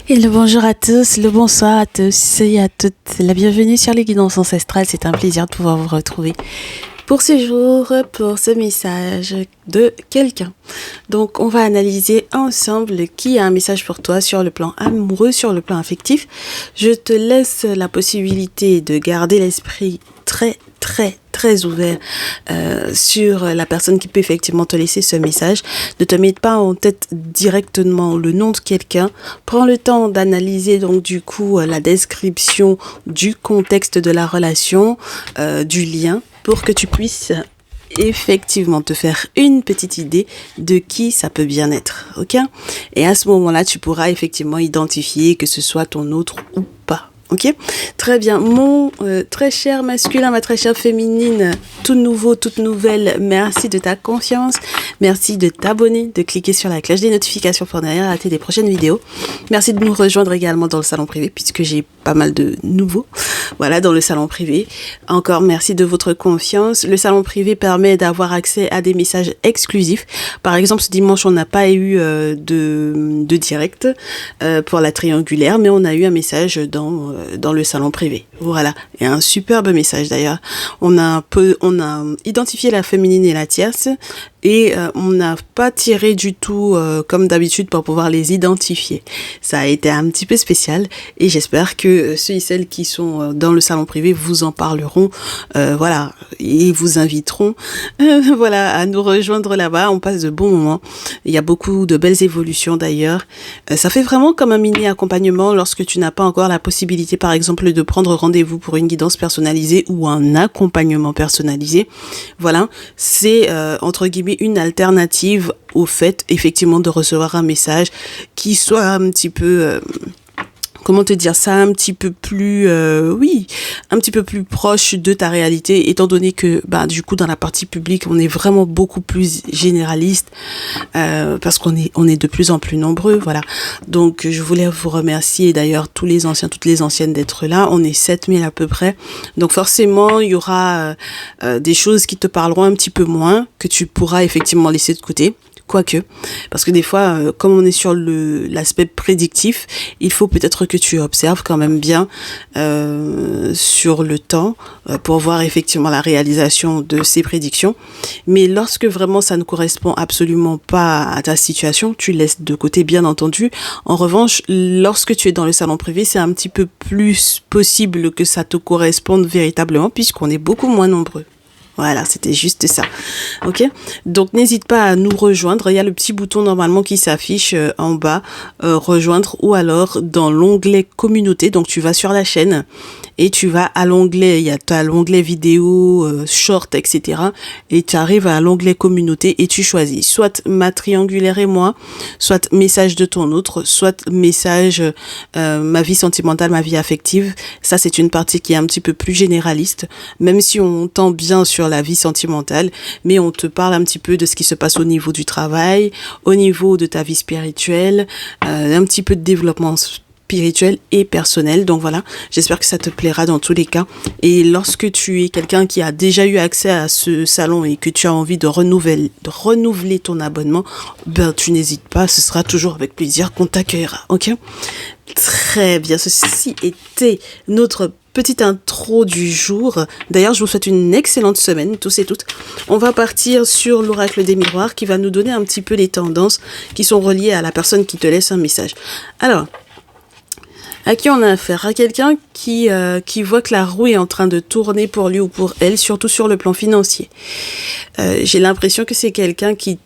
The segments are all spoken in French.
Et le bonjour à tous, le bonsoir à tous et à toutes. La bienvenue sur les guidances ancestrales. C'est un plaisir de pouvoir vous retrouver pour ce jour, pour ce message de quelqu'un. Donc, on va analyser ensemble qui a un message pour toi sur le plan amoureux, sur le plan affectif. Je te laisse la possibilité de garder l'esprit très ouvert sur la personne qui peut effectivement te laisser ce message. Ne te mets pas en tête directement le nom de quelqu'un. Prends le temps d'analyser donc du coup la description du contexte de la relation, du lien, pour que tu puisses effectivement te faire une petite idée de qui ça peut bien être, ok? Et à ce moment-là, tu pourras effectivement identifier que ce soit ton autre ou pas. Ok, très bien. Mon très cher masculin, ma très chère féminine, tout nouveau, toute nouvelle, merci de ta confiance. Merci de t'abonner, de cliquer sur la cloche des notifications pour ne rien rater des prochaines vidéos. Merci de nous rejoindre également dans le salon privé puisque j'ai pas mal de nouveaux. Voilà, dans le salon privé. Encore merci de votre confiance. Le salon privé permet d'avoir accès à des messages exclusifs. Par exemple, ce dimanche, on n'a pas eu de direct pour la triangulaire, mais on a eu un message dans le salon privé. Voilà, et un superbe message d'ailleurs. On a identifié la féminine et la tierce et on n'a pas tiré du tout comme d'habitude pour pouvoir les identifier. Ça a été un petit peu spécial et j'espère que ceux et celles qui sont dans le salon privé vous en parleront, voilà, et vous inviteront voilà, à nous rejoindre là-bas. On passe de bons moments. Il y a beaucoup de belles évolutions d'ailleurs. Ça fait vraiment comme un mini accompagnement lorsque tu n'as pas encore la possibilité, par exemple, de prendre rendez-vous pour une guidance personnalisée ou un accompagnement personnalisé. Voilà, c'est entre guillemets une alternative au fait effectivement de recevoir un message qui soit un petit peu comment te dire ça, un petit peu plus, un petit peu plus proche de ta réalité, étant donné que, du coup, dans la partie publique, on est vraiment beaucoup plus généraliste, parce qu'on est de plus en plus nombreux, voilà. Donc, je voulais vous remercier, d'ailleurs, tous les anciens, toutes les anciennes d'être là. On est 7000 à peu près. Donc, forcément, il y aura des choses qui te parleront un petit peu moins, que tu pourras effectivement laisser de côté. Quoique, parce que des fois, comme on est sur l'aspect prédictif, il faut peut-être que tu observes quand même bien sur le temps pour voir effectivement la réalisation de ces prédictions. Mais lorsque vraiment ça ne correspond absolument pas à ta situation, tu laisses de côté, bien entendu. En revanche, lorsque tu es dans le salon privé, c'est un petit peu plus possible que ça te corresponde véritablement puisqu'on est beaucoup moins nombreux. Voilà, c'était juste ça. Ok? Donc, n'hésite pas à nous rejoindre. Il y a le petit bouton normalement qui s'affiche en bas, rejoindre, ou alors dans l'onglet communauté. Donc, tu vas sur la chaîne et tu vas à l'onglet, il y a l'onglet vidéo, short, etc. Et tu arrives à l'onglet communauté et tu choisis soit ma triangulaire et moi, soit message de ton autre, soit message ma vie sentimentale, ma vie affective. Ça, c'est une partie qui est un petit peu plus généraliste, même si on tend bien sur la vie sentimentale, mais on te parle un petit peu de ce qui se passe au niveau du travail, au niveau de ta vie spirituelle, un petit peu de développement spirituel et personnel. Donc voilà, j'espère que ça te plaira dans tous les cas. Et lorsque tu es quelqu'un qui a déjà eu accès à ce salon et que tu as envie de renouveler ton abonnement, tu n'hésites pas, ce sera toujours avec plaisir qu'on t'accueillera. Ok? Très bien, ceci était notre petite intro du jour. D'ailleurs, je vous souhaite une excellente semaine, tous et toutes. On va partir sur l'oracle des miroirs qui va nous donner un petit peu les tendances qui sont reliées à la personne qui te laisse un message. Alors, à qui on a affaire? À quelqu'un qui voit que la roue est en train de tourner pour lui ou pour elle, surtout sur le plan financier. J'ai l'impression que c'est quelqu'un qui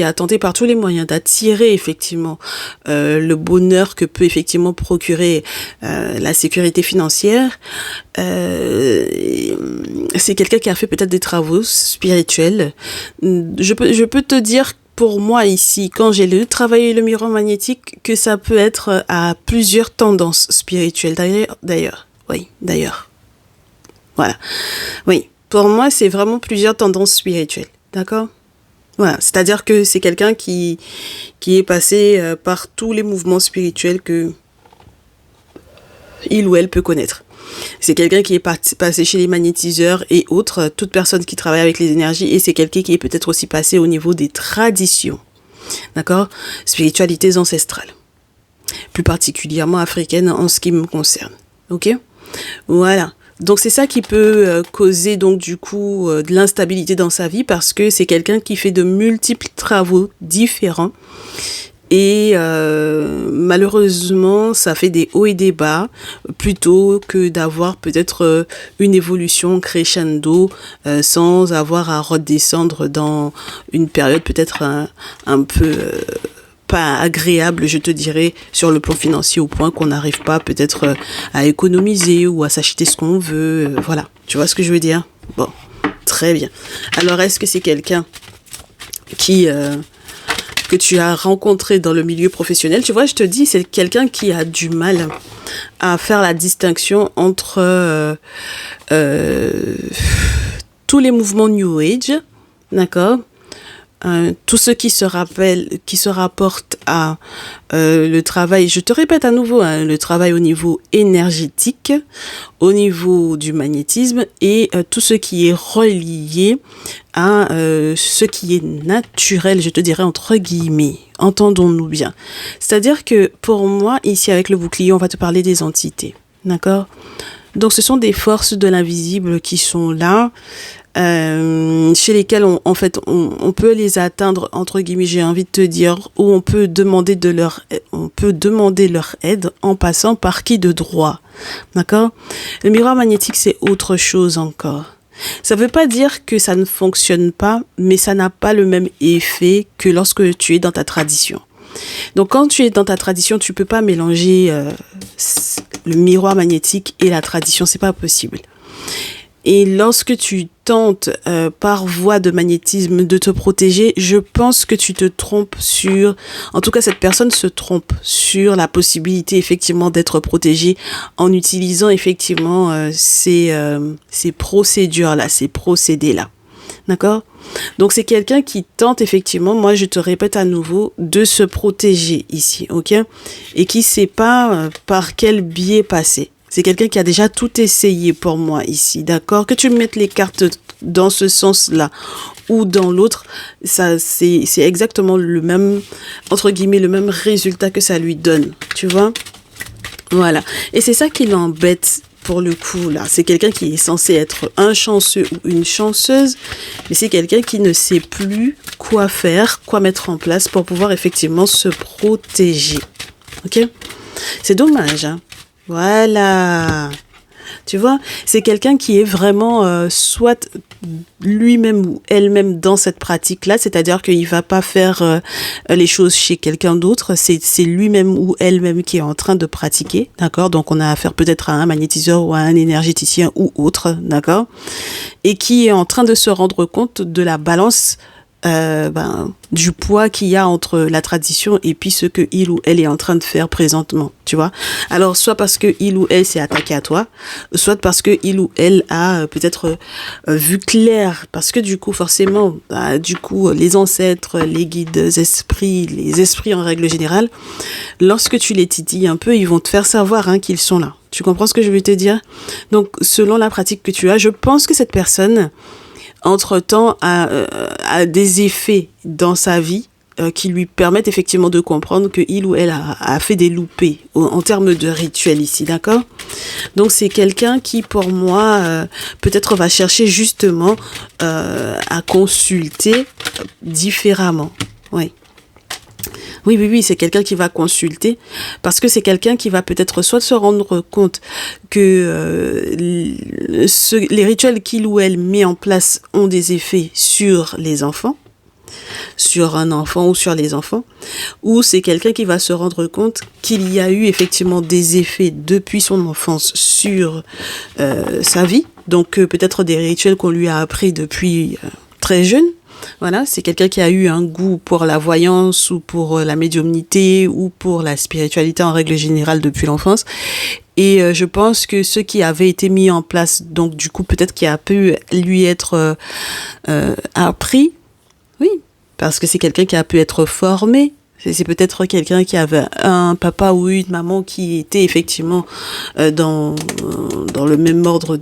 a tenté par tous les moyens d'attirer effectivement le bonheur que peut effectivement procurer la sécurité financière. C'est quelqu'un qui a fait peut-être des travaux spirituels. Je peux te dire pour moi ici, quand j'ai travaillé le miroir magnétique, que ça peut être à plusieurs tendances spirituelles. D'ailleurs. Voilà. Oui, pour moi, c'est vraiment plusieurs tendances spirituelles. D'accord ? Voilà, c'est-à-dire que c'est quelqu'un qui est passé par tous les mouvements spirituels que il ou elle peut connaître. C'est quelqu'un qui est passé chez les magnétiseurs et autres, toute personne qui travaille avec les énergies, et c'est quelqu'un qui est peut-être aussi passé au niveau des traditions, d'accord, spiritualités ancestrales. plus particulièrement africaine en ce qui me concerne. Ok? Voilà. Donc c'est ça qui peut causer donc du coup de l'instabilité dans sa vie parce que c'est quelqu'un qui fait de multiples travaux différents et malheureusement ça fait des hauts et des bas plutôt que d'avoir peut-être une évolution crescendo sans avoir à redescendre dans une période peut-être un peu pas agréable, je te dirais, sur le plan financier au point qu'on n'arrive pas peut-être à économiser ou à s'acheter ce qu'on veut. Voilà, tu vois ce que je veux dire? Bon, très bien. Alors, est-ce que c'est quelqu'un qui que tu as rencontré dans le milieu professionnel? Tu vois, je te dis, c'est quelqu'un qui a du mal à faire la distinction entre tous les mouvements New Age, d'accord? Tout ce qui se rapporte à le travail, je te répète à nouveau, hein, le travail au niveau énergétique, au niveau du magnétisme et tout ce qui est relié à ce qui est naturel, je te dirais entre guillemets. Entendons-nous bien. C'est-à-dire que pour moi, ici avec le bouclier, on va te parler des entités, d'accord? Donc ce sont des forces de l'invisible qui sont là, chez lesquels on peut les atteindre entre guillemets, j'ai envie de te dire, ou on peut demander leur aide en passant par qui de droit, d'accord? Le miroir magnétique c'est autre chose encore. Ça veut pas dire que ça ne fonctionne pas, mais ça n'a pas le même effet que lorsque tu es dans ta tradition. Donc quand tu es dans ta tradition, tu peux pas mélanger le miroir magnétique et la tradition, c'est pas possible. Et lorsque tu tentes par voie de magnétisme de te protéger, je pense que tu te trompes en tout cas cette personne se trompe sur la possibilité effectivement d'être protégée en utilisant effectivement ces procédures-là, ces procédés-là. D'accord? Donc c'est quelqu'un qui tente effectivement, moi je te répète à nouveau, de se protéger ici, ok? Et qui sait pas par quel biais passer. C'est quelqu'un qui a déjà tout essayé pour moi ici, d'accord? Que tu mettes les cartes dans ce sens-là ou dans l'autre, ça c'est exactement le même, entre guillemets, le même résultat que ça lui donne, tu vois? Voilà. Et c'est ça qui l'embête pour le coup, là. C'est quelqu'un qui est censé être un chanceux ou une chanceuse, mais c'est quelqu'un qui ne sait plus quoi faire, quoi mettre en place pour pouvoir effectivement se protéger. Ok? C'est dommage, hein? Voilà. Tu vois, c'est quelqu'un qui est vraiment soit lui-même ou elle-même dans cette pratique-là, c'est-à-dire qu'il va pas faire les choses chez quelqu'un d'autre, c'est lui-même ou elle-même qui est en train de pratiquer, d'accord? Donc on a affaire peut-être à un magnétiseur ou à un énergéticien ou autre, d'accord? Et qui est en train de se rendre compte de la balance du poids qu'il y a entre la tradition et puis ce que il ou elle est en train de faire présentement, tu vois. Alors, soit parce que il ou elle s'est attaqué à toi, soit parce que il ou elle a peut-être vu clair, parce que du coup, forcément, les ancêtres, les guides esprits, les esprits en règle générale, lorsque tu les titilles un peu, ils vont te faire savoir qu'ils sont là. Tu comprends ce que je veux te dire? Donc, selon la pratique que tu as, je pense que cette personne entre-temps a des effets dans sa vie qui lui permettent effectivement de comprendre que il ou elle a fait des loupés en termes de rituel ici, d'accord? Donc c'est quelqu'un qui pour moi peut-être va chercher justement à consulter différemment. Oui, c'est quelqu'un qui va consulter parce que c'est quelqu'un qui va peut-être soit se rendre compte que les rituels qu'il ou elle met en place ont des effets sur les enfants, sur un enfant ou sur les enfants, ou c'est quelqu'un qui va se rendre compte qu'il y a eu effectivement des effets depuis son enfance sur sa vie, donc peut-être des rituels qu'on lui a appris depuis très jeune. Voilà, c'est quelqu'un qui a eu un goût pour la voyance ou pour la médiumnité ou pour la spiritualité en règle générale depuis l'enfance. Et je pense que ce qui avait été mis en place, donc du coup peut-être qui a pu lui être appris, oui, parce que c'est quelqu'un qui a pu être formé. C'est peut-être quelqu'un qui avait un papa ou une maman qui était effectivement dans le même ordre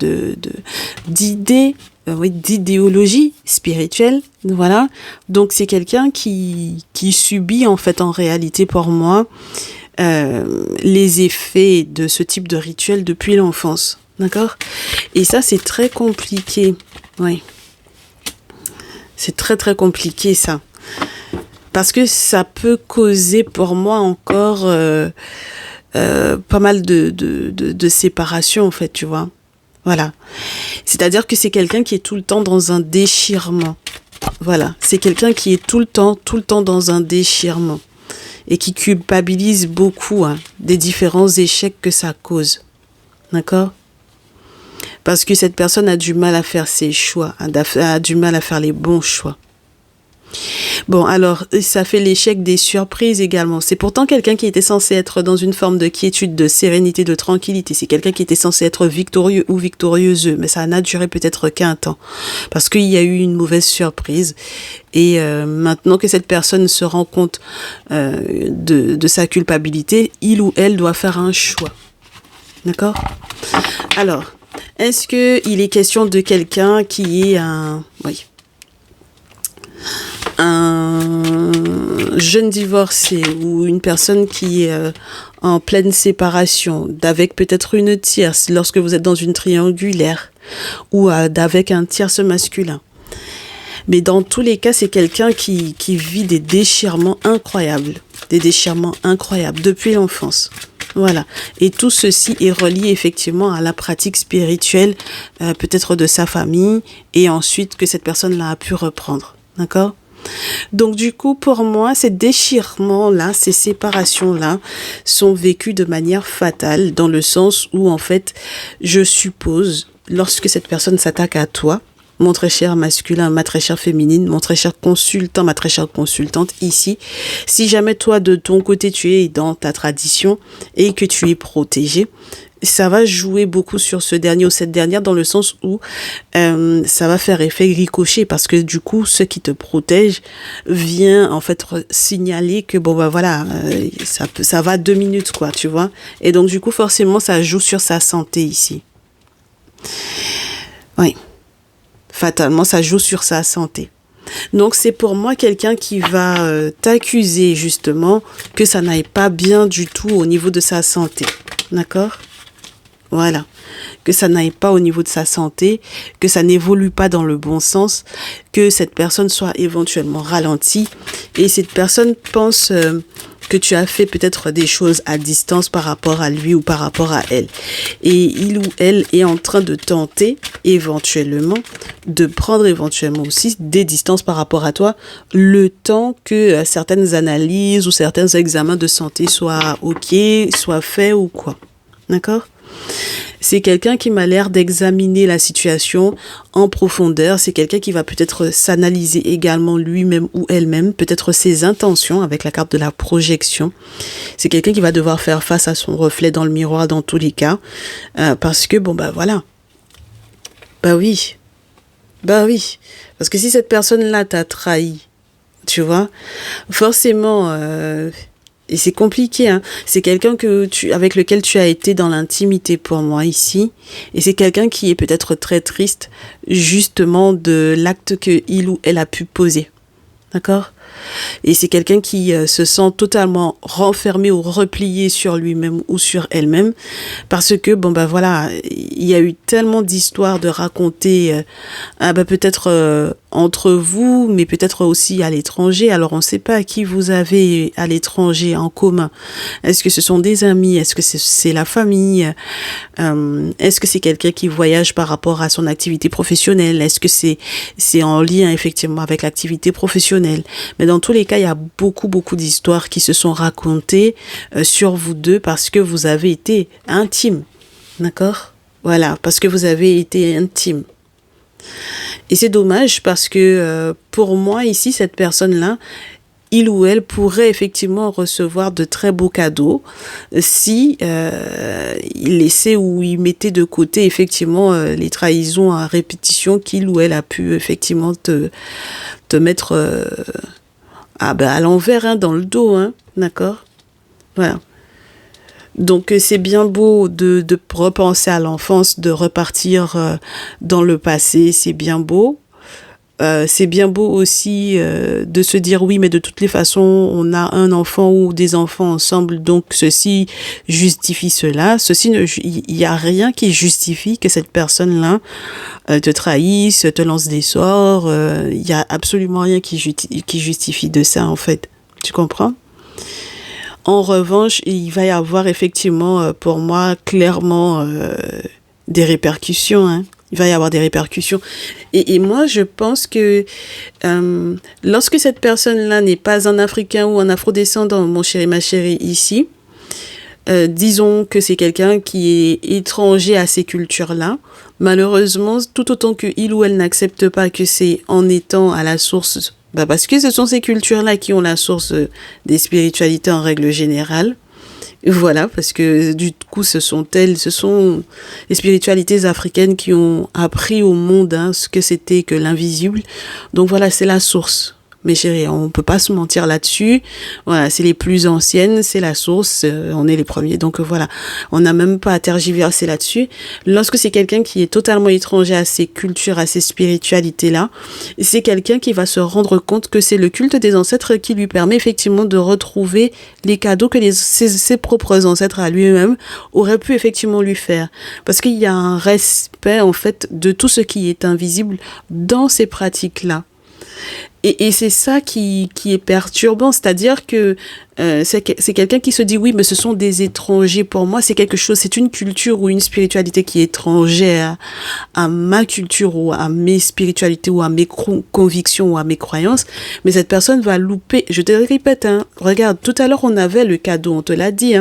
d'idées, d'idéologie spirituelle, voilà. Donc c'est quelqu'un qui subit en fait en réalité pour moi les effets de ce type de rituel depuis l'enfance. D'accord? Et ça, c'est très compliqué. Oui. C'est très, très compliqué, ça. Parce que ça peut causer, pour moi, encore pas mal de séparation, en fait, tu vois. Voilà. C'est-à-dire que c'est quelqu'un qui est tout le temps dans un déchirement. Voilà. C'est quelqu'un qui est tout le temps dans un déchirement. Et qui culpabilise beaucoup des différents échecs que ça cause. D'accord? Parce que cette personne a du mal à faire ses choix, a du mal à faire les bons choix. Bon, alors, ça fait l'échec des surprises également. C'est pourtant quelqu'un qui était censé être dans une forme de quiétude, de sérénité, de tranquillité. C'est quelqu'un qui était censé être victorieux ou victorieuse, mais ça n'a duré peut-être qu'un temps. Parce qu'il y a eu une mauvaise surprise. Et maintenant que cette personne se rend compte de sa culpabilité, il ou elle doit faire un choix. D'accord? Alors, est-ce qu'il est question de quelqu'un qui est un jeune divorcé ou une personne qui est en pleine séparation, avec peut-être une tierce lorsque vous êtes dans une triangulaire ou avec un tierce masculin? Mais dans tous les cas, c'est quelqu'un qui vit des déchirements incroyables depuis l'enfance. Voilà. Et tout ceci est relié effectivement à la pratique spirituelle, peut-être de sa famille, et ensuite que cette personne-là a pu reprendre. D'accord? Donc du coup, pour moi, ces déchirements-là, ces séparations-là sont vécus de manière fatale, dans le sens où, en fait, je suppose, lorsque cette personne s'attaque à toi, mon très cher masculin, ma très chère féminine, mon très cher consultant, ma très chère consultante, ici, si jamais toi, de ton côté, tu es dans ta tradition et que tu es protégé, ça va jouer beaucoup sur ce dernier ou cette dernière, dans le sens où ça va faire effet ricochet, parce que du coup, ce qui te protège vient en fait signaler que bon, bah voilà, ça va 2 minutes, quoi, tu vois. Et donc, du coup, forcément, ça joue sur sa santé ici. Oui. Fatalement, ça joue sur sa santé. Donc, c'est pour moi quelqu'un qui va t'accuser, justement, que ça n'aille pas bien du tout au niveau de sa santé. D'accord ? Voilà. Que ça n'aille pas au niveau de sa santé, que ça n'évolue pas dans le bon sens, que cette personne soit éventuellement ralentie. Et cette personne pense que tu as fait peut-être des choses à distance par rapport à lui ou par rapport à elle. Et il ou elle est en train de tenter éventuellement de prendre éventuellement aussi des distances par rapport à toi, le temps que certaines analyses ou certains examens de santé soient OK, soient faits ou quoi. D'accord ? C'est quelqu'un qui m'a l'air d'examiner la situation en profondeur. C'est quelqu'un qui va peut-être s'analyser également lui-même ou elle-même, peut-être ses intentions avec la carte de la projection. C'est quelqu'un qui va devoir faire face à son reflet dans le miroir dans tous les cas. Parce que, bon, bah voilà. Bah oui. Parce que si cette personne-là t'a trahi, tu vois, forcément... Et c'est compliqué, hein. C'est quelqu'un avec lequel tu as été dans l'intimité pour moi ici. Et c'est quelqu'un qui est peut-être très triste, justement, de l'acte qu'il ou elle a pu poser. D'accord ? Et c'est quelqu'un qui se sent totalement renfermé ou replié sur lui-même ou sur elle-même. Parce que, bon, bah voilà, il y a eu tellement d'histoires de raconter, peut-être entre vous, mais peut-être aussi à l'étranger. Alors, on ne sait pas qui vous avez à l'étranger en commun. Est-ce que ce sont des amis? Est-ce que c'est la famille? Est-ce que c'est quelqu'un qui voyage par rapport à son activité professionnelle? Est-ce que c'est en lien effectivement avec l'activité professionnelle? Mais dans tous les cas, il y a beaucoup d'histoires qui se sont racontées sur vous deux parce que vous avez été intimes. D'accord? Voilà, parce que vous avez été intimes. Et c'est dommage parce que pour moi, ici, cette personne-là, il ou elle pourrait effectivement recevoir de très beaux cadeaux si il laissait ou il mettait de côté effectivement les trahisons à répétition qu'il ou elle a pu effectivement te mettre à l'envers, hein, dans le dos, hein, d'accord? Voilà. Donc c'est bien beau de repenser à l'enfance, de repartir dans le passé, c'est bien beau. C'est bien beau aussi de se dire oui, mais de toutes les façons, on a un enfant ou des enfants ensemble, donc ceci justifie cela. Il y a rien qui justifie que cette personne-là te trahisse, te lance des sorts. Il y a absolument rien qui justifie de ça, en fait. Tu comprends? En revanche, il va y avoir effectivement, pour moi, clairement, des répercussions, hein. Il va y avoir des répercussions. Et moi, je pense que lorsque cette personne-là n'est pas un Africain ou un Afrodescendant, mon chéri, ma chérie, ici, disons que c'est quelqu'un qui est étranger à ces cultures-là, malheureusement, tout autant qu'il ou elle n'accepte pas que c'est en étant à la source, parce que ce sont ces cultures-là qui ont la source des spiritualités en règle générale. Voilà, parce que du coup, ce sont les spiritualités africaines qui ont appris au monde ce que c'était que l'invisible. Donc voilà, c'est la source. Mes chéris, on peut pas se mentir là-dessus. Voilà, c'est les plus anciennes, c'est la source, on est les premiers. Donc voilà, on n'a même pas à tergiverser là-dessus. Lorsque c'est quelqu'un qui est totalement étranger à ces cultures, à ces spiritualités-là, c'est quelqu'un qui va se rendre compte que c'est le culte des ancêtres qui lui permet effectivement de retrouver les cadeaux que ses propres ancêtres à lui-même auraient pu effectivement lui faire. Parce qu'il y a un respect, en fait, de tout ce qui est invisible dans ces pratiques-là. Et c'est ça qui est perturbant, c'est-à-dire que c'est quelqu'un qui se dit oui, mais ce sont des étrangers pour moi, c'est quelque chose, c'est une culture ou une spiritualité qui est étrangère à ma culture ou à mes spiritualités ou à mes convictions ou à mes croyances, mais cette personne va louper, je te le répète, regarde, tout à l'heure on avait le cadeau, on te l'a dit,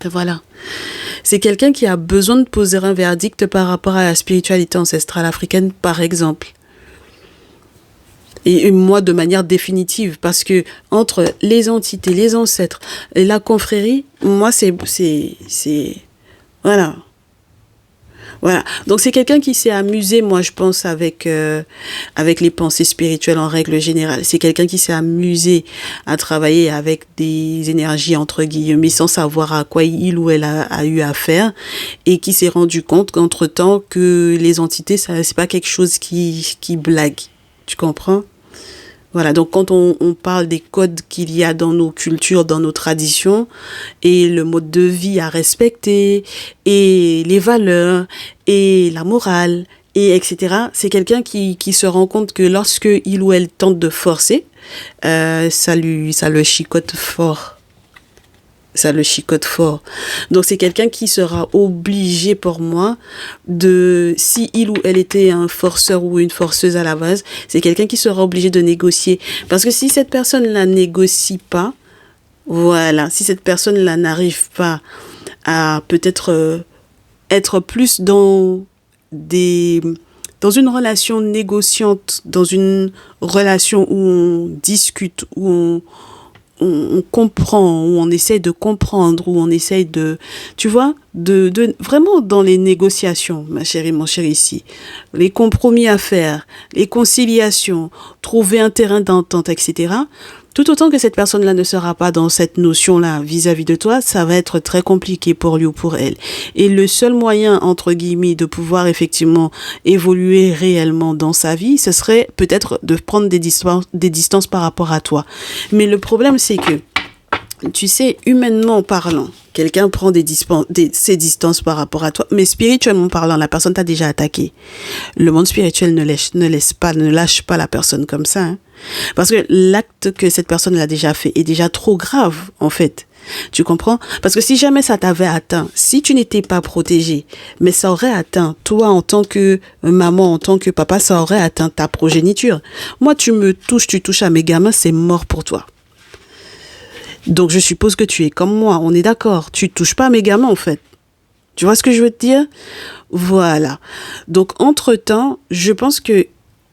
voilà. C'est quelqu'un qui a besoin de poser un verdict par rapport à la spiritualité ancestrale africaine, par exemple. Et moi, de manière définitive, parce que entre les entités, les ancêtres, et la confrérie, moi, voilà. Voilà. Donc, c'est quelqu'un qui s'est amusé, moi, je pense, avec les pensées spirituelles en règle générale. C'est quelqu'un qui s'est amusé à travailler avec des énergies, entre guillemets, sans savoir à quoi il ou elle a eu affaire, et qui s'est rendu compte qu'entre-temps, que les entités, ça, c'est pas quelque chose qui blague. Tu comprends? Voilà, donc quand on parle des codes qu'il y a dans nos cultures, dans nos traditions, et le mode de vie à respecter, et les valeurs, et la morale, et etc., c'est quelqu'un qui se rend compte que lorsque il ou elle tente de forcer, ça le chicote fort. Ça le chicote fort. Donc c'est quelqu'un qui sera obligé pour moi si il ou elle était un forceur ou une forceuse à la base, c'est quelqu'un qui sera obligé de négocier. Parce que si cette personne-là négocie pas, voilà, si cette personne-là n'arrive pas à peut-être être plus dans une relation négociante, dans une relation où on discute, où on comprend, où on essaye de comprendre, où on essaye de, tu vois, de vraiment dans les négociations, ma chérie, mon chéri, ici, les compromis à faire, les conciliations, trouver un terrain d'entente, etc. Tout autant que cette personne-là ne sera pas dans cette notion-là vis-à-vis de toi, ça va être très compliqué pour lui ou pour elle. Et le seul moyen, entre guillemets, de pouvoir effectivement évoluer réellement dans sa vie, ce serait peut-être de prendre des distances par rapport à toi. Mais le problème, c'est que, tu sais, humainement parlant, quelqu'un prend ses distances par rapport à toi, mais spirituellement parlant, la personne t'a déjà attaqué. Le monde spirituel ne lâche pas la personne comme ça, hein. Parce que l'acte que cette personne l'a déjà fait est déjà trop grave, en fait. Tu comprends? Parce que si jamais ça t'avait atteint, si tu n'étais pas protégé, mais ça aurait atteint toi en tant que maman, en tant que papa, ça aurait atteint ta progéniture. Moi, tu touches à mes gamins, c'est mort pour toi. Donc, je suppose que tu es comme moi, on est d'accord. Tu touches pas à mes gamins, en fait. Tu vois ce que je veux te dire? Voilà. Donc, entre-temps, je pense que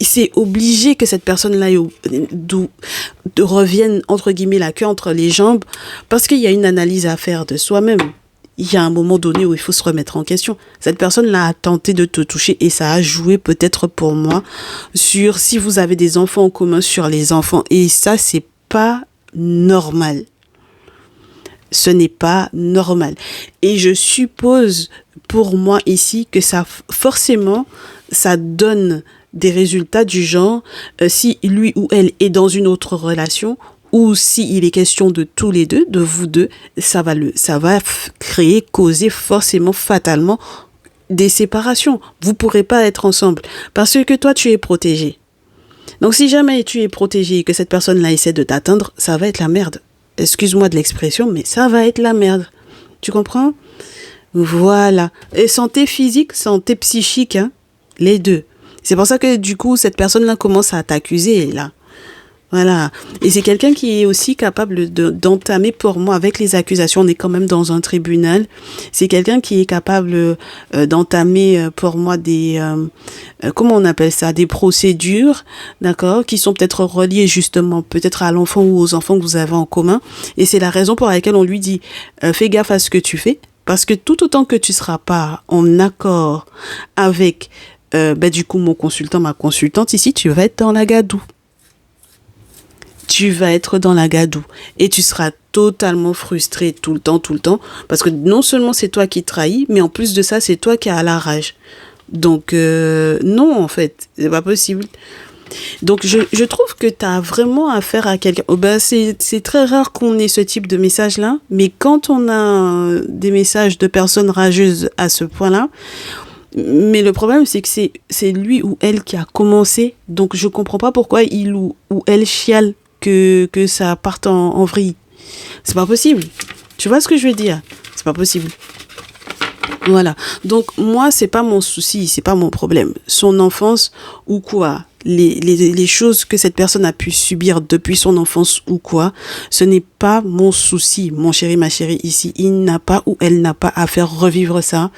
c'est obligé que cette personne-là revienne, entre guillemets, la queue entre les jambes, parce qu'il y a une analyse à faire de soi-même. Il y a un moment donné où il faut se remettre en question. Cette personne-là a tenté de te toucher et ça a joué peut-être pour moi sur si vous avez des enfants en commun sur les enfants. Et ça, c'est pas normal. Ce n'est pas normal. Et je suppose pour moi ici que ça, forcément, ça donne des résultats du genre, si lui ou elle est dans une autre relation, ou s'il est question de tous les deux, de vous deux, ça va créer, causer forcément, fatalement des séparations. Vous pourrez pas être ensemble parce que toi, tu es protégé. Donc, si jamais tu es protégé et que cette personne-là essaie de t'atteindre, ça va être la merde. Excuse-moi de l'expression, mais ça va être la merde. Tu comprends? Voilà. Et santé physique, santé psychique, hein, les deux. C'est pour ça que du coup, cette personne-là commence à t'accuser, là. Voilà. Et c'est quelqu'un qui est aussi capable d'entamer, pour moi, avec les accusations, on est quand même dans un tribunal, c'est quelqu'un qui est capable d'entamer, pour moi, comment on appelle ça, des procédures, d'accord, qui sont peut-être reliées justement, peut-être à l'enfant ou aux enfants que vous avez en commun. Et c'est la raison pour laquelle on lui dit, fais gaffe à ce que tu fais, parce que tout autant que tu seras pas en accord avec, du coup, mon consultant, ma consultante ici, tu vas être dans la gadoue. Tu vas être dans la gadoue et tu seras totalement frustré tout le temps, parce que non seulement c'est toi qui trahis, mais en plus de ça, c'est toi qui as la rage. Donc, non, en fait, c'est pas possible. Donc, je trouve que tu as vraiment affaire à quelqu'un. C'est très rare qu'on ait ce type de message-là, mais quand on a des messages de personnes rageuses à ce point-là, mais le problème, c'est que c'est lui ou elle qui a commencé, donc je comprends pas pourquoi il ou elle chiale que ça parte en vrille. C'est pas possible. Tu vois ce que je veux dire? C'est pas possible. Voilà. Donc, moi, c'est pas mon souci, c'est pas mon problème. Son enfance ou quoi, les choses que cette personne a pu subir depuis son enfance ou quoi, ce n'est pas mon souci, mon chéri, ma chérie, ici. Il n'a pas ou elle n'a pas à faire revivre ça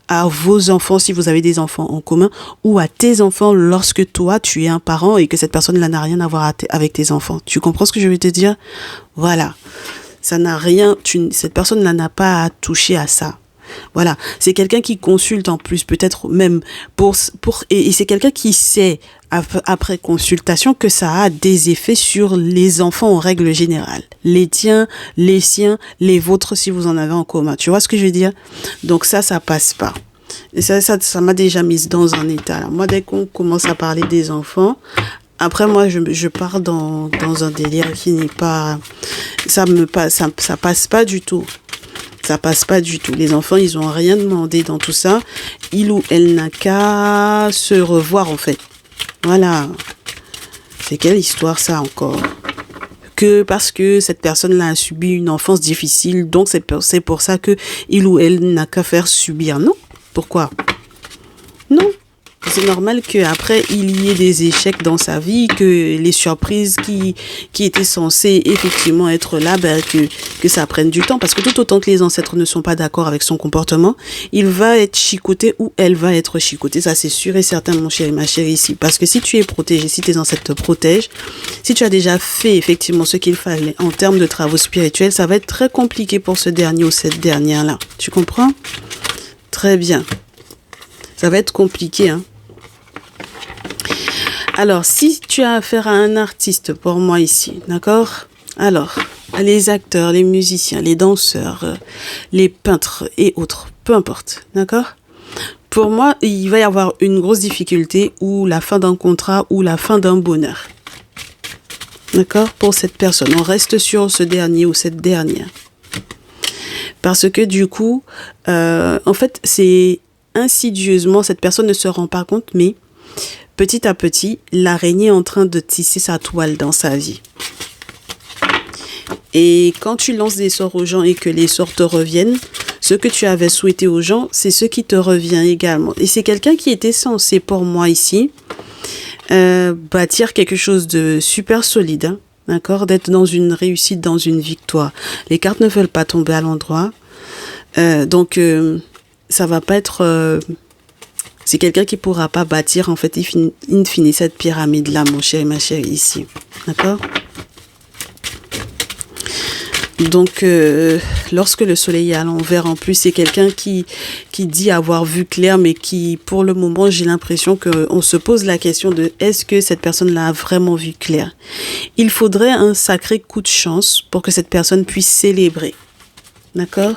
à vos enfants, si vous avez des enfants en commun, ou à tes enfants lorsque toi, tu es un parent et que cette personne-là n'a rien à voir avec tes enfants. Tu comprends ce que je veux te dire? Voilà. Ça n'a rien, cette personne-là n'a pas à toucher à ça. Voilà, c'est quelqu'un qui consulte en plus, peut-être même et c'est quelqu'un qui sait après consultation que ça a des effets sur les enfants en règle générale. Les tiens, les siens, les vôtres si vous en avez en commun. Tu vois ce que je veux dire? Donc ça passe pas. Et ça m'a déjà mise dans un état. Là. Moi, dès qu'on commence à parler des enfants, après moi je pars dans un délire qui n'est pas, ça passe pas du tout. Ça passe pas du tout. Les enfants, ils ont rien demandé dans tout ça. Il ou elle n'a qu'à se revoir, en fait. Voilà. C'est quelle histoire, ça, encore? Que parce que cette personne-là a subi une enfance difficile, donc c'est pour ça que il ou elle n'a qu'à faire subir. Non. Pourquoi? Non. C'est normal qu'après, il y ait des échecs dans sa vie, que les surprises qui étaient censées effectivement être là, que ça prenne du temps. Parce que tout autant que les ancêtres ne sont pas d'accord avec son comportement, il va être chicoté ou elle va être chicotée. Ça, c'est sûr et certain, mon chéri, ma chérie, ici. Parce que si tu es protégé, si tes ancêtres te protègent, si tu as déjà fait effectivement ce qu'il fallait en termes de travaux spirituels, ça va être très compliqué pour ce dernier ou cette dernière-là. Tu comprends? Très bien. Ça va être compliqué, hein. Alors, si tu as affaire à un artiste, pour moi ici, d'accord? Alors, les acteurs, les musiciens, les danseurs, les peintres et autres, peu importe, d'accord? Pour moi, il va y avoir une grosse difficulté ou la fin d'un contrat ou la fin d'un bonheur. D'accord? Pour cette personne, on reste sur ce dernier ou cette dernière. Parce que du coup, en fait, c'est insidieusement, cette personne ne se rend pas compte, mais petit à petit, l'araignée est en train de tisser sa toile dans sa vie. Et quand tu lances des sorts aux gens et que les sorts te reviennent, ce que tu avais souhaité aux gens, c'est ce qui te revient également. Et c'est quelqu'un qui était censé, pour moi ici, bâtir quelque chose de super solide, hein, d'accord, d'être dans une réussite, dans une victoire. Les cartes ne veulent pas tomber à l'endroit. Donc, ça va pas être... c'est quelqu'un qui pourra pas bâtir, en fait, in fine, cette pyramide-là, mon chéri, ma chérie, ici. D'accord? Donc, lorsque le soleil est à l'envers, en plus, c'est quelqu'un qui dit avoir vu clair, mais qui, pour le moment, j'ai l'impression qu'on se pose la question de est-ce que cette personne-là a vraiment vu clair? Il faudrait un sacré coup de chance pour que cette personne puisse célébrer. D'accord?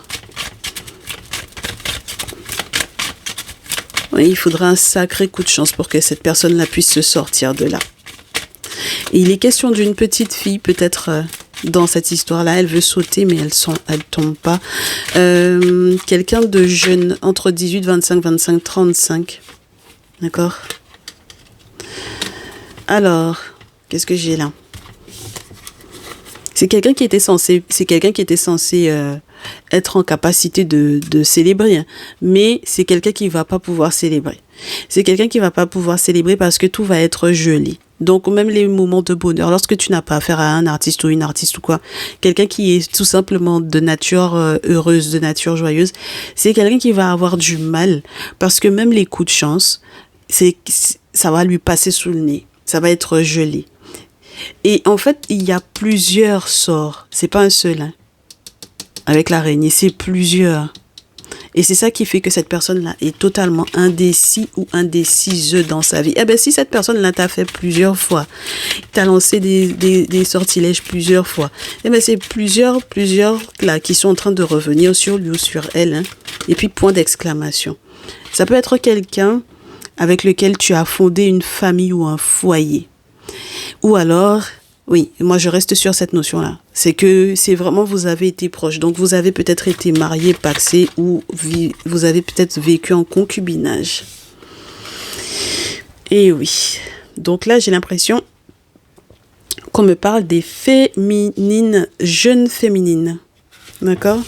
Il faudra un sacré coup de chance pour que cette personne-là puisse se sortir de là. Et il est question d'une petite fille, peut-être dans cette histoire-là. Elle veut sauter, mais elle tombe pas. Quelqu'un de jeune, entre 18, 25, 25, 35. D'accord? Alors, qu'est-ce que j'ai là? C'est quelqu'un qui était censé être en capacité de célébrer, hein. Mais c'est quelqu'un qui va pas pouvoir célébrer. C'est quelqu'un qui va pas pouvoir célébrer parce que tout va être gelé. Donc, même les moments de bonheur, lorsque tu n'as pas affaire à un artiste ou une artiste ou quoi, quelqu'un qui est tout simplement de nature heureuse, de nature joyeuse, c'est quelqu'un qui va avoir du mal parce que même les coups de chance, ça va lui passer sous le nez. Ça va être gelé. Et en fait, il y a plusieurs sorts. C'est pas un seul, hein. Avec l'araignée, c'est plusieurs. Et c'est ça qui fait que cette personne-là est totalement indécis ou indécise dans sa vie. Eh bien, si cette personne-là t'a fait plusieurs fois, t'a lancé des sortilèges plusieurs fois, eh bien, c'est plusieurs là qui sont en train de revenir sur lui ou sur elle, hein. Et puis, point d'exclamation. Ça peut être quelqu'un avec lequel tu as fondé une famille ou un foyer. Ou alors, oui, moi je reste sur cette notion-là. C'est que c'est vraiment vous avez été proche. Donc vous avez peut-être été marié, pacsé ou vous avez peut-être vécu en concubinage. Et oui. Donc là, j'ai l'impression qu'on me parle des féminines, jeunes féminines. D'accord?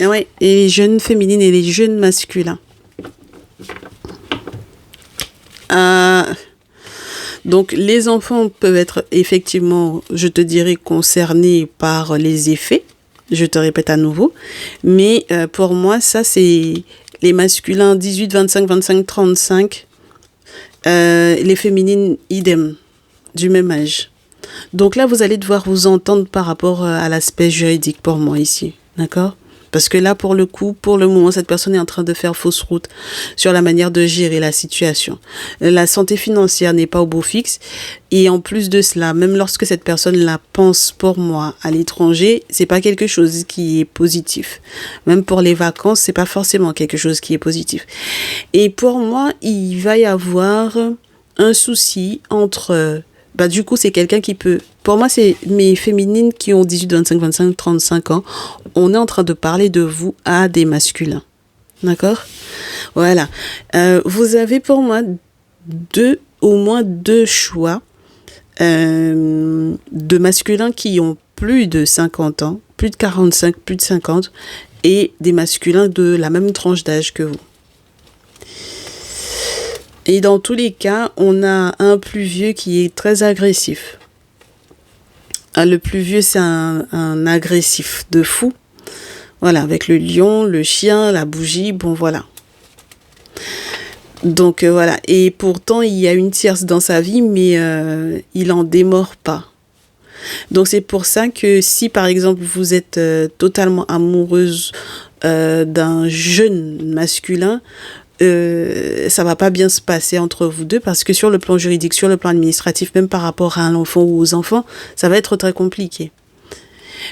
Et ouais, et les jeunes féminines et les jeunes masculins. Donc, les enfants peuvent être effectivement, je te dirais, concernés par les effets. Je te répète à nouveau. Mais pour moi, ça, c'est les masculins 18, 25, 25, 35. Les féminines, idem, du même âge. Donc là, vous allez devoir vous entendre par rapport à l'aspect juridique pour moi ici. D'accord ? Parce que là, pour le coup, pour le moment, cette personne est en train de faire fausse route sur la manière de gérer la situation. La santé financière n'est pas au beau fixe. Et en plus de cela, même lorsque cette personne la pense pour moi à l'étranger, c'est pas quelque chose qui est positif. Même pour les vacances, c'est pas forcément quelque chose qui est positif. Et pour moi, il va y avoir un souci entre... du coup, c'est quelqu'un qui peut... Pour moi, c'est mes féminines qui ont 18, 25, 25, 35 ans. On est en train de parler de vous à des masculins. D'accord ? Voilà. Vous avez pour moi au moins deux choix de masculins qui ont plus de 50 ans, plus de 45, plus de 50, et des masculins de la même tranche d'âge que vous. Et dans tous les cas, on a un plus vieux qui est très agressif. Le plus vieux, c'est un agressif de fou. Voilà, avec le lion, le chien, la bougie, bon voilà. Donc voilà, et pourtant, il y a une tierce dans sa vie, mais il en démord pas. Donc c'est pour ça que si, par exemple, vous êtes totalement amoureuse d'un jeune masculin, ça va pas bien se passer entre vous deux parce que sur le plan juridique, sur le plan administratif, même par rapport à un enfant ou aux enfants, ça va être très compliqué.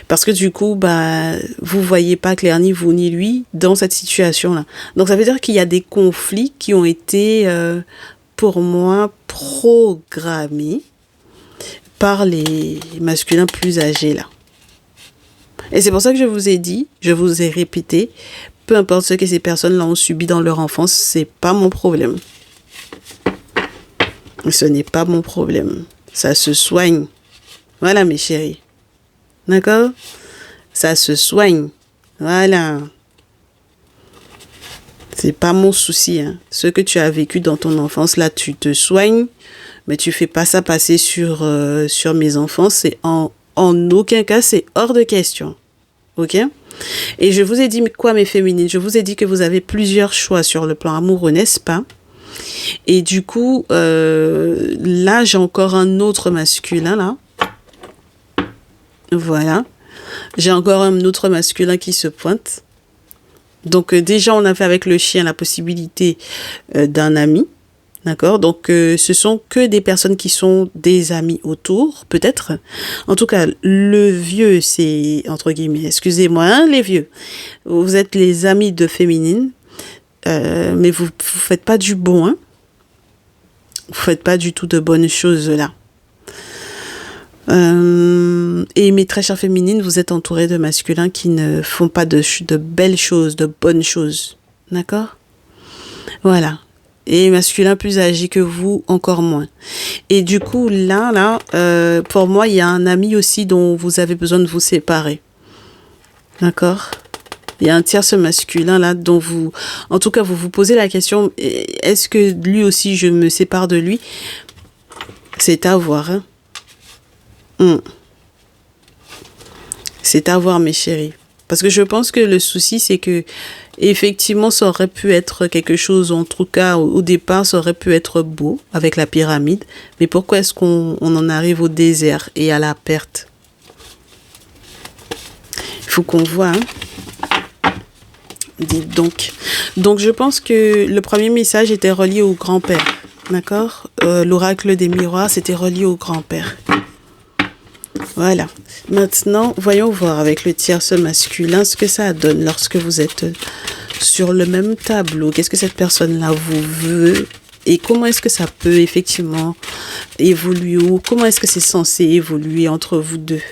Parce que du coup, vous voyez pas clair ni vous ni lui dans cette situation-là. Donc ça veut dire qu'il y a des conflits qui ont été, pour moi, programmés par les masculins plus âgés là. Et c'est pour ça que je vous ai dit, je vous ai répété, peu importe ce que ces personnes-là ont subi dans leur enfance, c'est pas mon problème. Ce n'est pas mon problème. Ça se soigne. Voilà, mes chéris. D'accord ? Ça se soigne. Voilà. C'est pas mon souci, hein. Ce que tu as vécu dans ton enfance, là, tu te soignes, mais tu fais pas ça passer sur mes enfants. C'est en aucun cas, c'est hors de question. Ok ? Et je vous ai dit quoi, mes féminines? Je vous ai dit que vous avez plusieurs choix sur le plan amoureux, n'est-ce pas? Et du coup, là, j'ai encore un autre masculin, là. Voilà. J'ai encore un autre masculin qui se pointe. Donc, déjà, on avait avec le chien la possibilité d'un ami. D'accord? Donc, ce sont que des personnes qui sont des amis autour, peut-être. En tout cas, le vieux, c'est, entre guillemets, excusez-moi, hein, les vieux. Vous êtes les amis de féminine. mais vous faites pas du bon, hein. Vous faites pas du tout de bonnes choses là. Et mes très chères féminines, vous êtes entourées de masculins qui ne font pas de belles choses, de bonnes choses. D'accord? Voilà. Et masculins plus âgés que vous, encore moins. Et du coup, là, pour moi, il y a un ami aussi dont vous avez besoin de vous séparer. D'accord? Il y a un tierce masculin là dont vous... En tout cas, vous vous posez la question, est-ce que lui aussi, je me sépare de lui? C'est à voir, hein? C'est à voir, mes chéris. Parce que je pense que le souci, c'est que effectivement, ça aurait pu être quelque chose, en tout cas, au départ, ça aurait pu être beau avec la pyramide. Mais pourquoi est-ce qu'on en arrive au désert et à la perte? Il faut qu'on voit, hein. Dites donc. Donc, je pense que le premier message était relié au grand-père. D'accord? L'oracle des miroirs, c'était relié au grand-père. Voilà. Maintenant, voyons voir avec le tierce masculin ce que ça donne lorsque vous êtes sur le même tableau. Qu'est-ce que cette personne-là vous veut et comment est-ce que ça peut effectivement évoluer ou comment est-ce que c'est censé évoluer entre vous deux?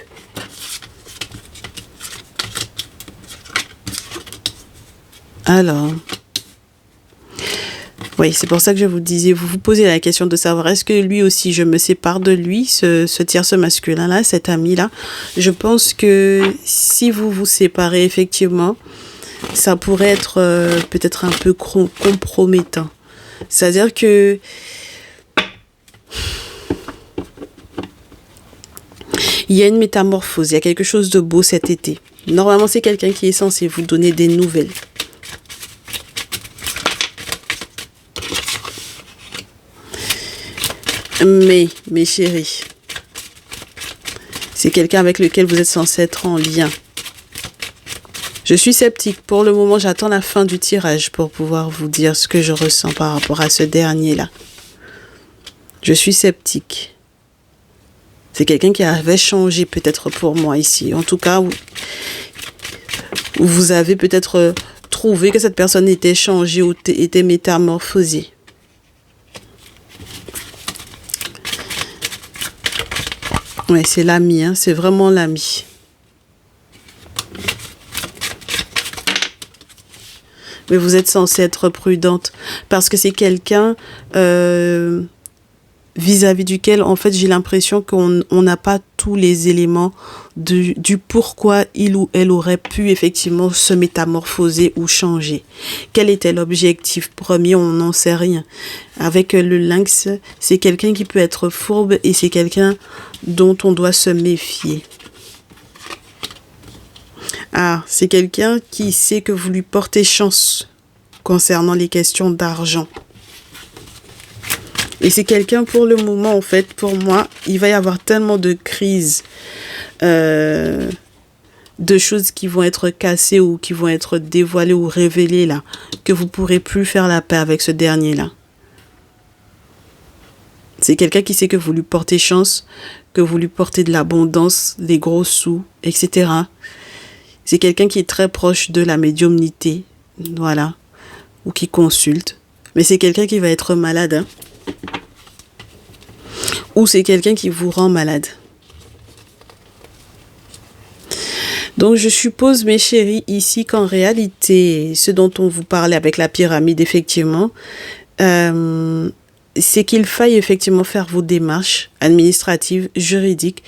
Alors, oui, c'est pour ça que je vous disais, vous vous posez la question de savoir est-ce que lui aussi, je me sépare de lui, ce tierce masculin-là, cet ami-là. Je pense que si vous vous séparez, effectivement, ça pourrait être peut-être un peu compromettant. C'est-à-dire que il y a une métamorphose, il y a quelque chose de beau cet été. Normalement, c'est quelqu'un qui est censé vous donner des nouvelles. Mais, mes chéris, c'est quelqu'un avec lequel vous êtes censé être en lien. Je suis sceptique. Pour le moment, j'attends la fin du tirage pour pouvoir vous dire ce que je ressens par rapport à ce dernier-là. Je suis sceptique. C'est quelqu'un qui avait changé peut-être pour moi ici. En tout cas, vous avez peut-être trouvé que cette personne était changée ou était métamorphosée. Oui, c'est l'ami, hein, c'est vraiment l'ami. Mais vous êtes censé être prudente parce que c'est quelqu'un vis-à-vis duquel, en fait, j'ai l'impression qu'on n'a pas tous les éléments du pourquoi il ou elle aurait pu effectivement se métamorphoser ou changer. Quel était l'objectif premier? On n'en sait rien. Avec le lynx, c'est quelqu'un qui peut être fourbe et c'est quelqu'un dont on doit se méfier. Ah, c'est quelqu'un qui sait que vous lui portez chance concernant les questions d'argent. Et c'est quelqu'un, pour le moment, en fait, pour moi, il va y avoir tellement de crises, de choses qui vont être cassées ou qui vont être dévoilées ou révélées, là, que vous ne pourrez plus faire la paix avec ce dernier-là. C'est quelqu'un qui sait que vous lui portez chance, que vous lui portez de l'abondance, des gros sous, etc. C'est quelqu'un qui est très proche de la médiumnité, voilà, ou qui consulte. Mais c'est quelqu'un qui va être malade, hein. Ou c'est quelqu'un qui vous rend malade. Donc, je suppose, mes chéris, ici, qu'en réalité, ce dont on vous parlait avec la pyramide, effectivement, c'est qu'il faille effectivement faire vos démarches administratives, juridiques.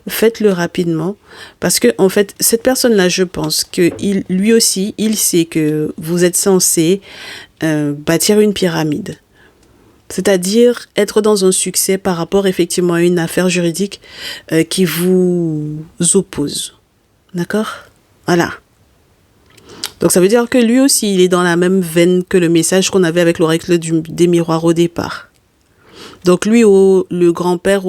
Faites-le rapidement. Parce que, en fait, cette personne-là, je pense que lui aussi, il sait que vous êtes censé bâtir une pyramide. C'est-à-dire être dans un succès par rapport effectivement à une affaire juridique qui vous oppose. D'accord? Voilà. Donc ça veut dire que lui aussi, il est dans la même veine que le message qu'on avait avec l'oracle des miroirs au départ. Donc lui, le grand-père,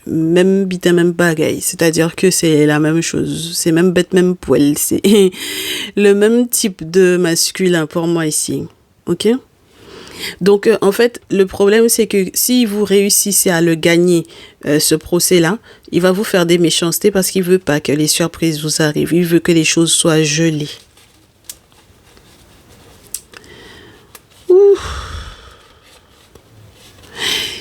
même bitin, même bagaille. C'est-à-dire que c'est la même chose. C'est même bête, même poil. C'est le même type de masculin pour moi ici. Ok? Donc, en fait, le problème, c'est que si vous réussissez à le gagner, ce procès-là, il va vous faire des méchancetés parce qu'il veut pas que les surprises vous arrivent. Il veut que les choses soient gelées.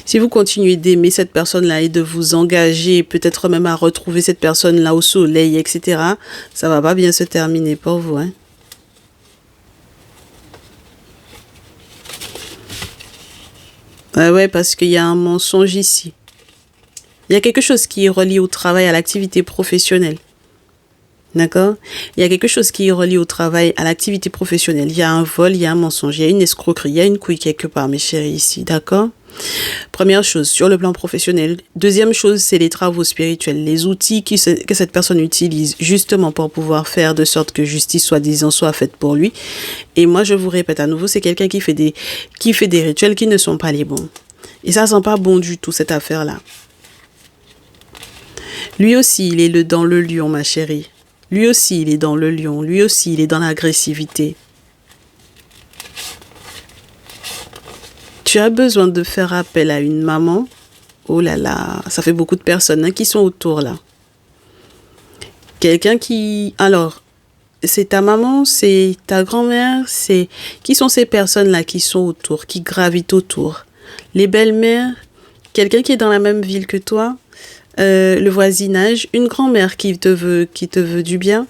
Si vous continuez d'aimer cette personne-là et de vous engager, peut-être même à retrouver cette personne-là au soleil, etc., ça va pas bien se terminer pour vous, hein. Ouais, parce qu'il y a un mensonge ici. Il y a quelque chose qui est relié au travail, à l'activité professionnelle. D'accord? Il y a quelque chose qui est relié au travail, à l'activité professionnelle. Il y a un vol, il y a un mensonge, il y a une escroquerie, il y a une couille quelque part, mes chéris, ici. D'accord? Première chose, sur le plan professionnel. Deuxième chose, c'est les travaux spirituels, les outils que cette personne utilise justement pour pouvoir faire de sorte que justice soi-disant soit faite pour lui. Et moi, je vous répète à nouveau, c'est quelqu'un qui fait des rituels qui ne sont pas les bons. Et ça sent pas bon du tout, cette affaire-là. Lui aussi, il est dans le lion, ma chérie. Lui aussi, il est dans le lion. Lui aussi, il est dans l'agressivité. Tu as besoin de faire appel à une maman. Oh là là, ça fait beaucoup de personnes hein, qui sont autour là. Quelqu'un qui... Alors, c'est ta maman, c'est ta grand-mère, c'est... Qui sont ces personnes-là qui sont autour, qui gravitent autour? Les belles-mères, quelqu'un qui est dans la même ville que toi, le voisinage, une grand-mère qui te veut du bien,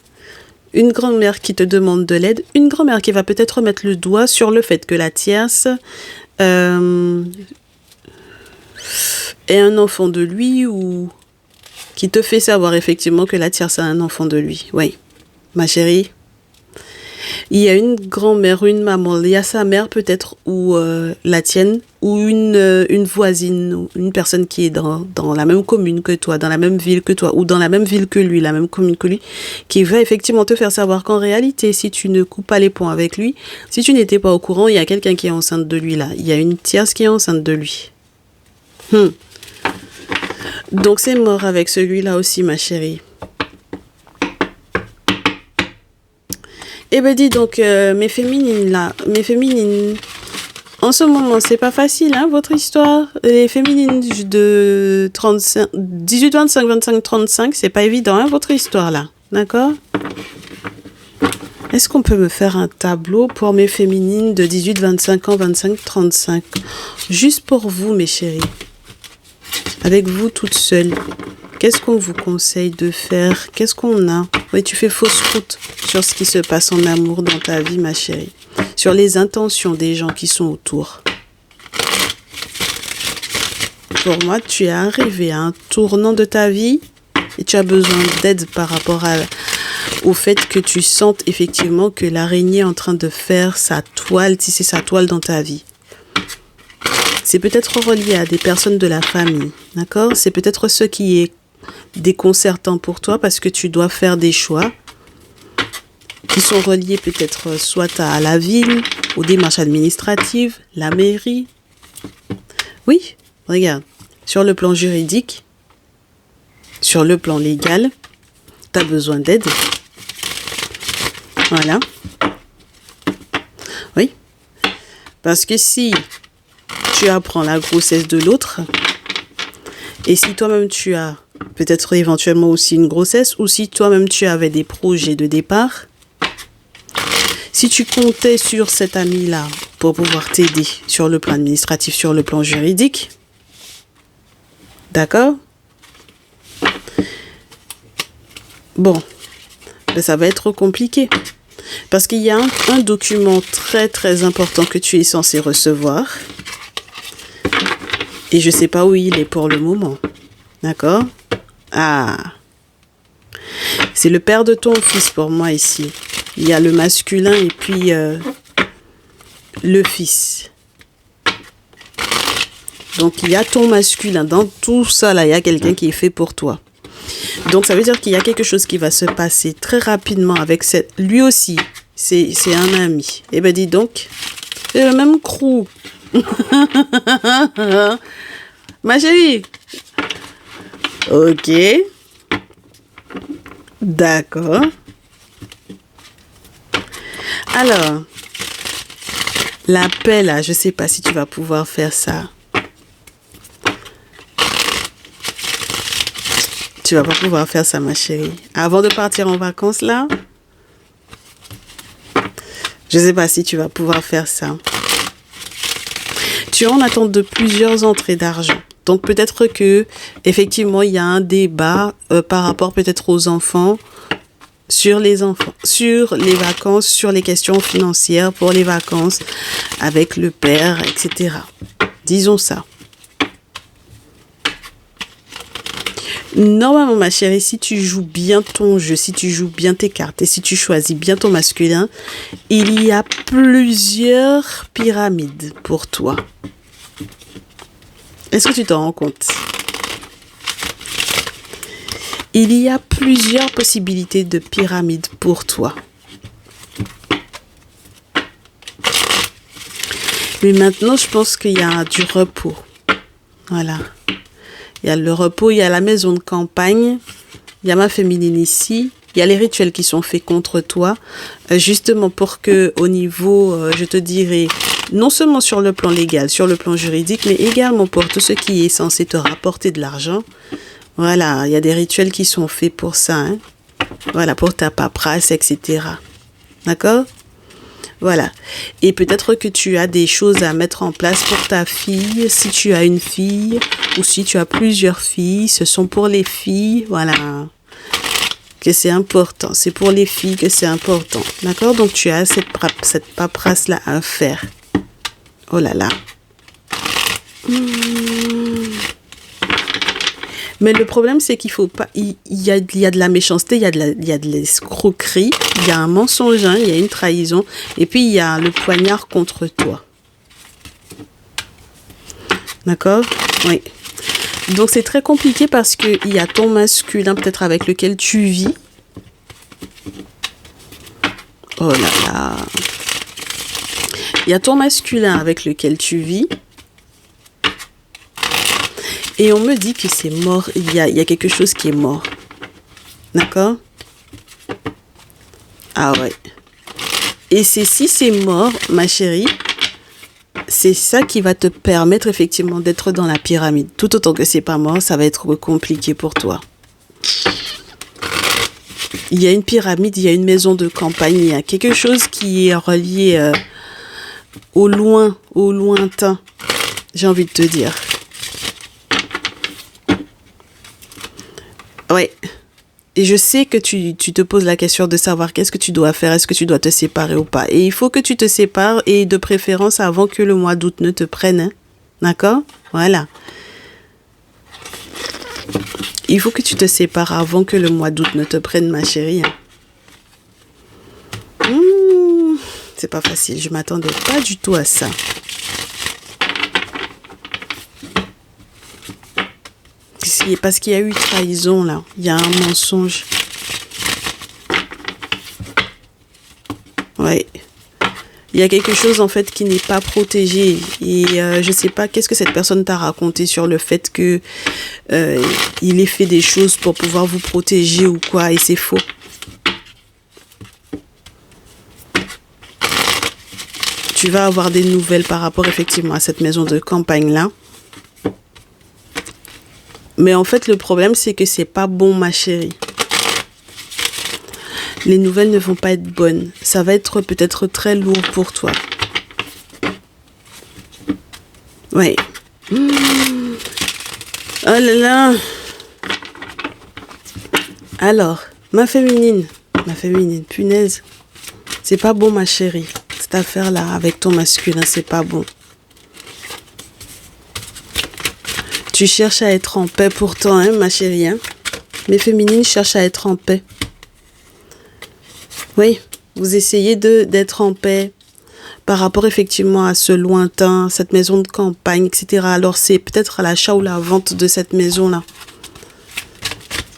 une grand-mère qui te demande de l'aide, une grand-mère qui va peut-être mettre le doigt sur le fait que la tierce est un enfant de lui ou qui te fait savoir effectivement que la tierce a un enfant de lui. Oui, ma chérie. Il y a une grand-mère, une maman, il y a sa mère peut-être ou la tienne ou une voisine, ou une personne qui est dans la même commune que toi, dans la même ville que toi ou dans la même ville que lui, la même commune que lui, qui va effectivement te faire savoir qu'en réalité, si tu ne coupes pas les ponts avec lui, si tu n'étais pas au courant, il y a quelqu'un qui est enceinte de lui là. Il y a une tierce qui est enceinte de lui. Donc c'est mort avec celui-là aussi, ma chérie. Eh ben dis donc, mes féminines là, en ce moment c'est pas facile hein, votre histoire. Les féminines de 35, 18, 25, 25, 35, c'est pas évident hein, votre histoire là, d'accord? Est-ce qu'on peut me faire un tableau pour mes féminines de 18, 25 ans, 25, 35? Juste pour vous mes chéris, avec vous toutes seules. Qu'est-ce qu'on vous conseille de faire? Qu'est-ce qu'on a? Oui, tu fais fausse route sur ce qui se passe en amour dans ta vie, ma chérie. Sur les intentions des gens qui sont autour. Pour moi, tu es arrivé à un tournant de ta vie et tu as besoin d'aide par rapport au fait que tu sentes effectivement que l'araignée est en train de faire sa toile, tisser sa toile dans ta vie. C'est peut-être relié à des personnes de la famille, d'accord? C'est peut-être ce qui est déconcertant pour toi parce que tu dois faire des choix qui sont reliés peut-être soit à la ville, aux démarches administratives, la mairie. Oui, regarde, sur le plan juridique, sur le plan légal, tu as besoin d'aide. Voilà. Oui. Parce que si tu apprends la grossesse de l'autre, et si toi-même tu as peut-être éventuellement aussi une grossesse, ou si toi-même tu avais des projets de départ, si tu comptais sur cet ami-là pour pouvoir t'aider sur le plan administratif, sur le plan juridique, d'accord? Bon, ben ça va être compliqué. Parce qu'il y a un document très très important que tu es censé recevoir. Et je ne sais pas où il est pour le moment. D'accord? Ah. C'est le père de ton fils pour moi ici. Il y a le masculin et puis le fils. Donc il y a ton masculin. Dans tout ça là, il y a quelqu'un qui est fait pour toi. Donc ça veut dire qu'il y a quelque chose qui va se passer très rapidement avec cette... Lui aussi, c'est un ami. Eh ben dis donc, c'est le même crew. Ma chérie. Ok. D'accord. Alors, la paix là, je sais pas si tu vas pouvoir faire ça. Tu vas pas pouvoir faire ça, ma chérie. Avant de partir en vacances là, je sais pas si tu vas pouvoir faire ça. Tu es en attente de plusieurs entrées d'argent. Donc peut-être que effectivement il y a un débat par rapport peut-être aux enfants, sur les vacances, sur les questions financières pour les vacances avec le père, etc. Disons ça. Normalement, ma chérie, si tu joues bien ton jeu, si tu joues bien tes cartes et si tu choisis bien ton masculin, il y a plusieurs pyramides pour toi. Est-ce que tu t'en rends compte? Il y a plusieurs possibilités de pyramides pour toi. Mais maintenant, je pense qu'il y a du repos. Voilà. Il y a le repos, il y a la maison de campagne, il y a ma féminine ici, il y a les rituels qui sont faits contre toi, justement pour que au niveau, je te dirais, non seulement sur le plan légal, sur le plan juridique, mais également pour tout ce qui est censé te rapporter de l'argent. Voilà, il y a des rituels qui sont faits pour ça, hein. Voilà, pour ta paperasse, etc. D'accord? Voilà. Et peut-être que tu as des choses à mettre en place pour ta fille, si tu as une fille ou si tu as plusieurs filles, ce sont pour les filles, voilà, que c'est important. C'est pour les filles que c'est important. D'accord? Donc tu as cette paperasse-là à faire. Oh là là. Mais le problème, c'est qu'il faut pas. Il y a de la méchanceté, il y a de l'escroquerie, il y a un mensonge, hein, il y a une trahison, et puis il y a le poignard contre toi. D'accord? Oui. Donc c'est très compliqué parce que il y a ton masculin peut-être avec lequel tu vis. Oh là là. Il y a ton masculin avec lequel tu vis. Et on me dit que c'est mort, il y a quelque chose qui est mort. D'accord? Ah ouais. Et si c'est mort, ma chérie, c'est ça qui va te permettre effectivement d'être dans la pyramide. Tout autant que c'est pas mort, ça va être compliqué pour toi. Il y a une pyramide, il y a une maison de campagne, il y a quelque chose qui est relié au loin, au lointain, j'ai envie de te dire. Ouais. Et je sais que tu te poses la question de savoir qu'est-ce que tu dois faire, est-ce que tu dois te séparer ou pas. Et il faut que tu te sépares et de préférence avant que le mois d'août ne te prenne. Hein. D'accord? Voilà. Il faut que tu te sépares avant que le mois d'août ne te prenne, ma chérie. C'est pas facile, je m'attendais pas du tout à ça. Parce qu'il y a eu trahison là, il y a un mensonge. Ouais. Il y a quelque chose en fait qui n'est pas protégé. Et je sais pas qu'est-ce que cette personne t'a raconté sur le fait que il ait fait des choses pour pouvoir vous protéger ou quoi, et c'est faux. Tu vas avoir des nouvelles par rapport effectivement à cette maison de campagne là. Mais en fait, le problème, c'est que c'est pas bon, ma chérie. Les nouvelles ne vont pas être bonnes. Ça va être peut-être très lourd pour toi. Ouais. Oh là là. Alors, ma féminine, punaise. C'est pas bon, ma chérie. Cette affaire-là, avec ton masculin, c'est pas bon. Tu cherches à être en paix pourtant, hein, ma chérie. Hein? Mes féminines cherchent à être en paix. Oui, vous essayez d'être en paix par rapport effectivement à ce lointain, cette maison de campagne, etc. Alors c'est peut-être à l'achat ou la vente de cette maison-là.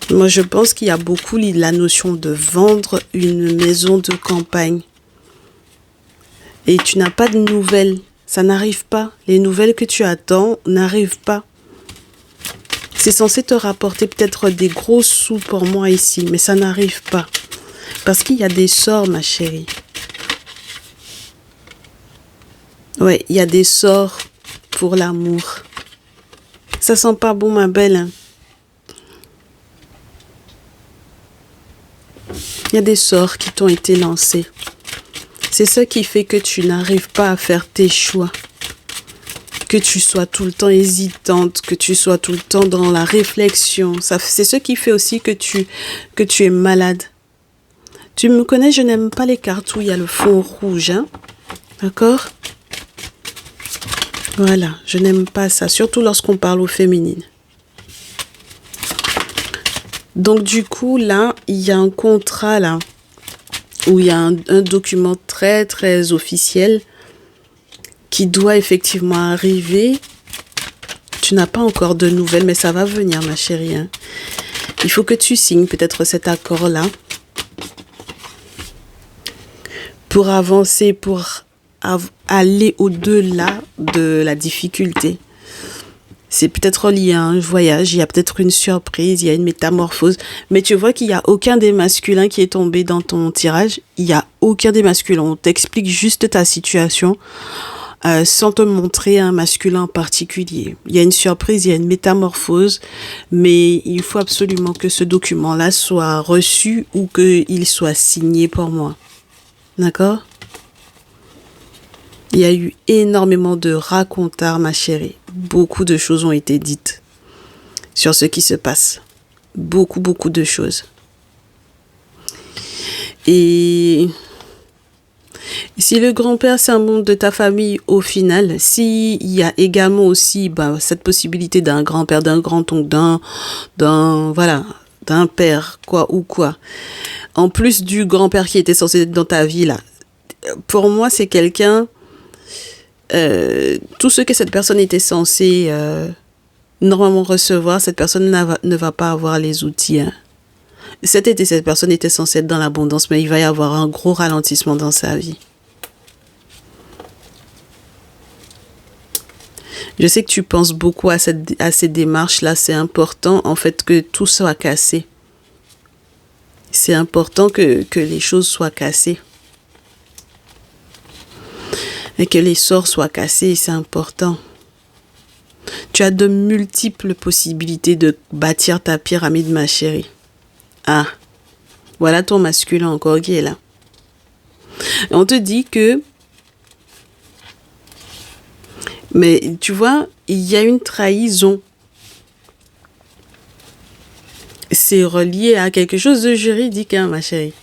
Moi, je pense qu'il y a beaucoup la notion de vendre une maison de campagne. Et tu n'as pas de nouvelles. Ça n'arrive pas. Les nouvelles que tu attends n'arrivent pas. C'est censé te rapporter peut-être des gros sous pour moi ici, mais ça n'arrive pas. Parce qu'il y a des sorts, ma chérie. Ouais, il y a des sorts pour l'amour. Ça sent pas bon, ma belle. Hein? Il y a des sorts qui t'ont été lancés. C'est ça qui fait que tu n'arrives pas à faire tes choix. que tu sois tout le temps hésitante, que tu sois tout le temps dans la réflexion. C'est ce qui fait aussi que tu es malade. Tu me connais, je n'aime pas les cartes où il y a le fond rouge, hein? D'accord? Voilà, je n'aime pas ça, surtout lorsqu'on parle au féminin. Donc du coup, là, il y a un contrat, là, où il y a un document très, très officiel qui doit effectivement arriver. Tu n'as pas encore de nouvelles, mais ça va venir, ma chérie, hein. Il faut que tu signes peut-être cet accord-là pour avancer, pour aller au-delà de la difficulté. C'est peut-être lié à un voyage, il y a peut-être une surprise, il y a une métamorphose. Mais tu vois qu'il n'y a aucun des masculins qui est tombé dans ton tirage. Il n'y a aucun des masculins. On t'explique juste ta situation sans te montrer un masculin en particulier. Il y a une surprise, il y a une métamorphose. Mais il faut absolument que ce document-là soit reçu ou qu'il soit signé pour moi. D'accord ? Il y a eu énormément de racontards, ma chérie. Beaucoup de choses ont été dites sur ce qui se passe. Beaucoup, beaucoup de choses. Et si le grand-père, c'est un membre de ta famille, au final, s'il y a également aussi cette possibilité d'un grand-père, d'un grand-oncle, d'un père, quoi. En plus du grand-père qui était censé être dans ta vie, là. Pour moi, c'est quelqu'un... tout ce que cette personne était censée normalement recevoir, cette personne ne va pas avoir les outils. Hein. Cet été, cette personne était censée être dans l'abondance, mais il va y avoir un gros ralentissement dans sa vie. Je sais que tu penses beaucoup à ces démarches-là. C'est important, en fait, que tout soit cassé. C'est important que les choses soient cassées. Et que les sorts soient cassés, c'est important. Tu as de multiples possibilités de bâtir ta pyramide, ma chérie. Ah, voilà ton masculin encore qui est là. Et on te dit que... Mais tu vois, il y a une trahison. C'est relié à quelque chose de juridique, hein, ma chérie.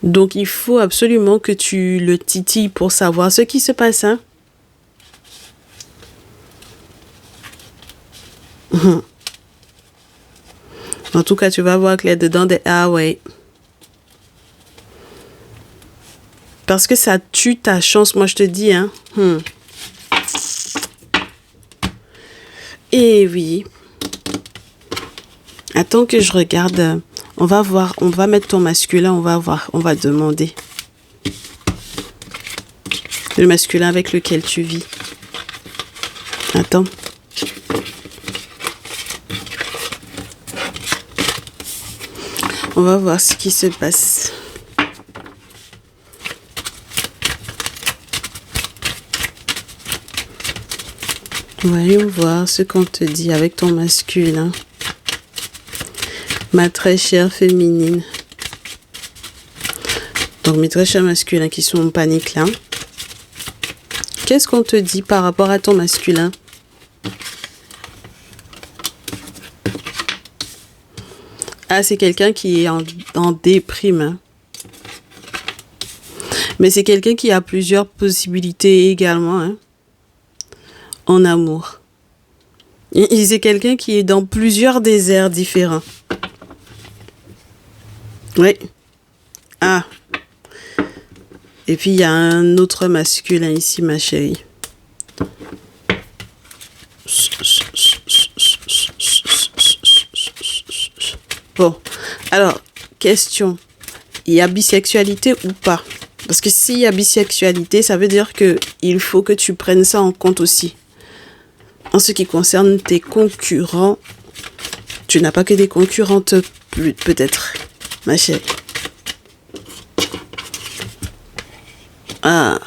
Donc, il faut absolument que tu le titilles pour savoir ce qui se passe. Hein? En tout cas, tu vas voir que là-dedans, ah ouais. Parce que ça tue ta chance, moi je te dis. Hein? Et oui. Attends que je regarde... On va voir, on va mettre ton masculin, on va voir, on va demander. Le masculin avec lequel tu vis. Attends. On va voir ce qui se passe. Voyons voir ce qu'on te dit avec ton masculin. Ma très chère féminine. Donc mes très chers masculins qui sont en panique là. Qu'est-ce qu'on te dit par rapport à ton masculin? Ah, c'est quelqu'un qui est en déprime. Hein. Mais c'est quelqu'un qui a plusieurs possibilités également. Hein, en amour. C'est quelqu'un qui est dans plusieurs déserts différents. Oui. Ah. Et puis, il y a un autre masculin ici, ma chérie. Bon. Alors, question. Il y a bisexualité ou pas? Parce que s'il y a bisexualité, ça veut dire que il faut que tu prennes ça en compte aussi. En ce qui concerne tes concurrents, tu n'as pas que des concurrentes, peut-être. Ma chérie. Ah.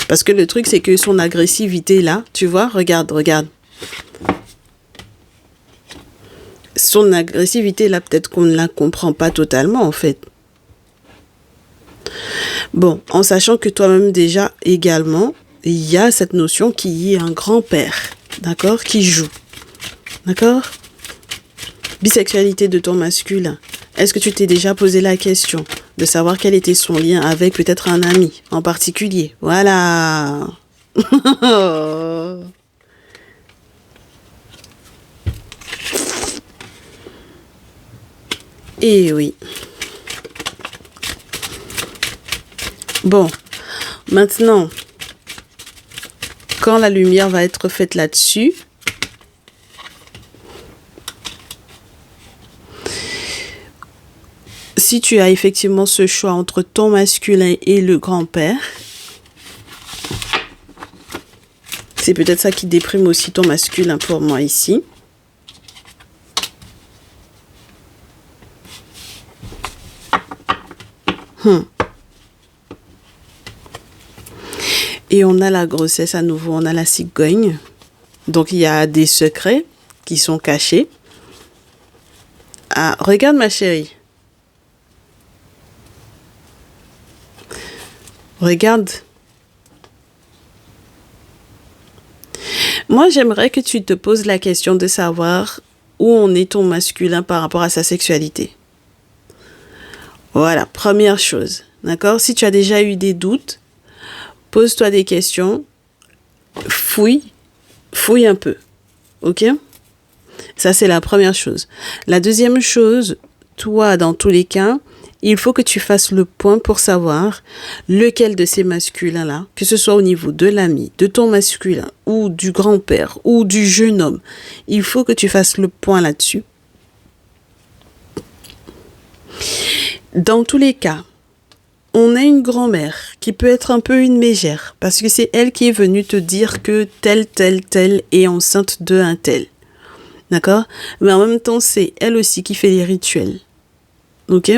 Parce que le truc, c'est que son agressivité, là, tu vois, regarde. Son agressivité, là, peut-être qu'on ne la comprend pas totalement, en fait. Bon, en sachant que toi-même déjà, également, il y a cette notion qui est un grand-père, d'accord, qui joue, d'accord? Bisexualité de ton masculin. Est-ce que tu t'es déjà posé la question de savoir quel était son lien avec peut-être un ami en particulier? Voilà. Et oui. Bon, maintenant, quand la lumière va être faite là-dessus, si tu as effectivement ce choix entre ton masculin et le grand-père, c'est peut-être ça qui déprime aussi ton masculin pour moi ici. Et on a la grossesse à nouveau, on a la cigogne. Donc il y a des secrets qui sont cachés. Ah, regarde ma chérie. Regarde. Moi, j'aimerais que tu te poses la question de savoir où en est ton masculin par rapport à sa sexualité. Voilà, première chose. D'accord? Si tu as déjà eu des doutes, pose-toi des questions. Fouille un peu. Ok? Ça, c'est la première chose. La deuxième chose, toi, dans tous les cas, il faut que tu fasses le point pour savoir lequel de ces masculins-là, que ce soit au niveau de l'ami, de ton masculin, ou du grand-père, ou du jeune homme, il faut que tu fasses le point là-dessus. Dans tous les cas, on a une grand-mère qui peut être un peu une mégère, parce que c'est elle qui est venue te dire que telle est enceinte de un tel. D'accord? Mais en même temps, c'est elle aussi qui fait les rituels. Ok?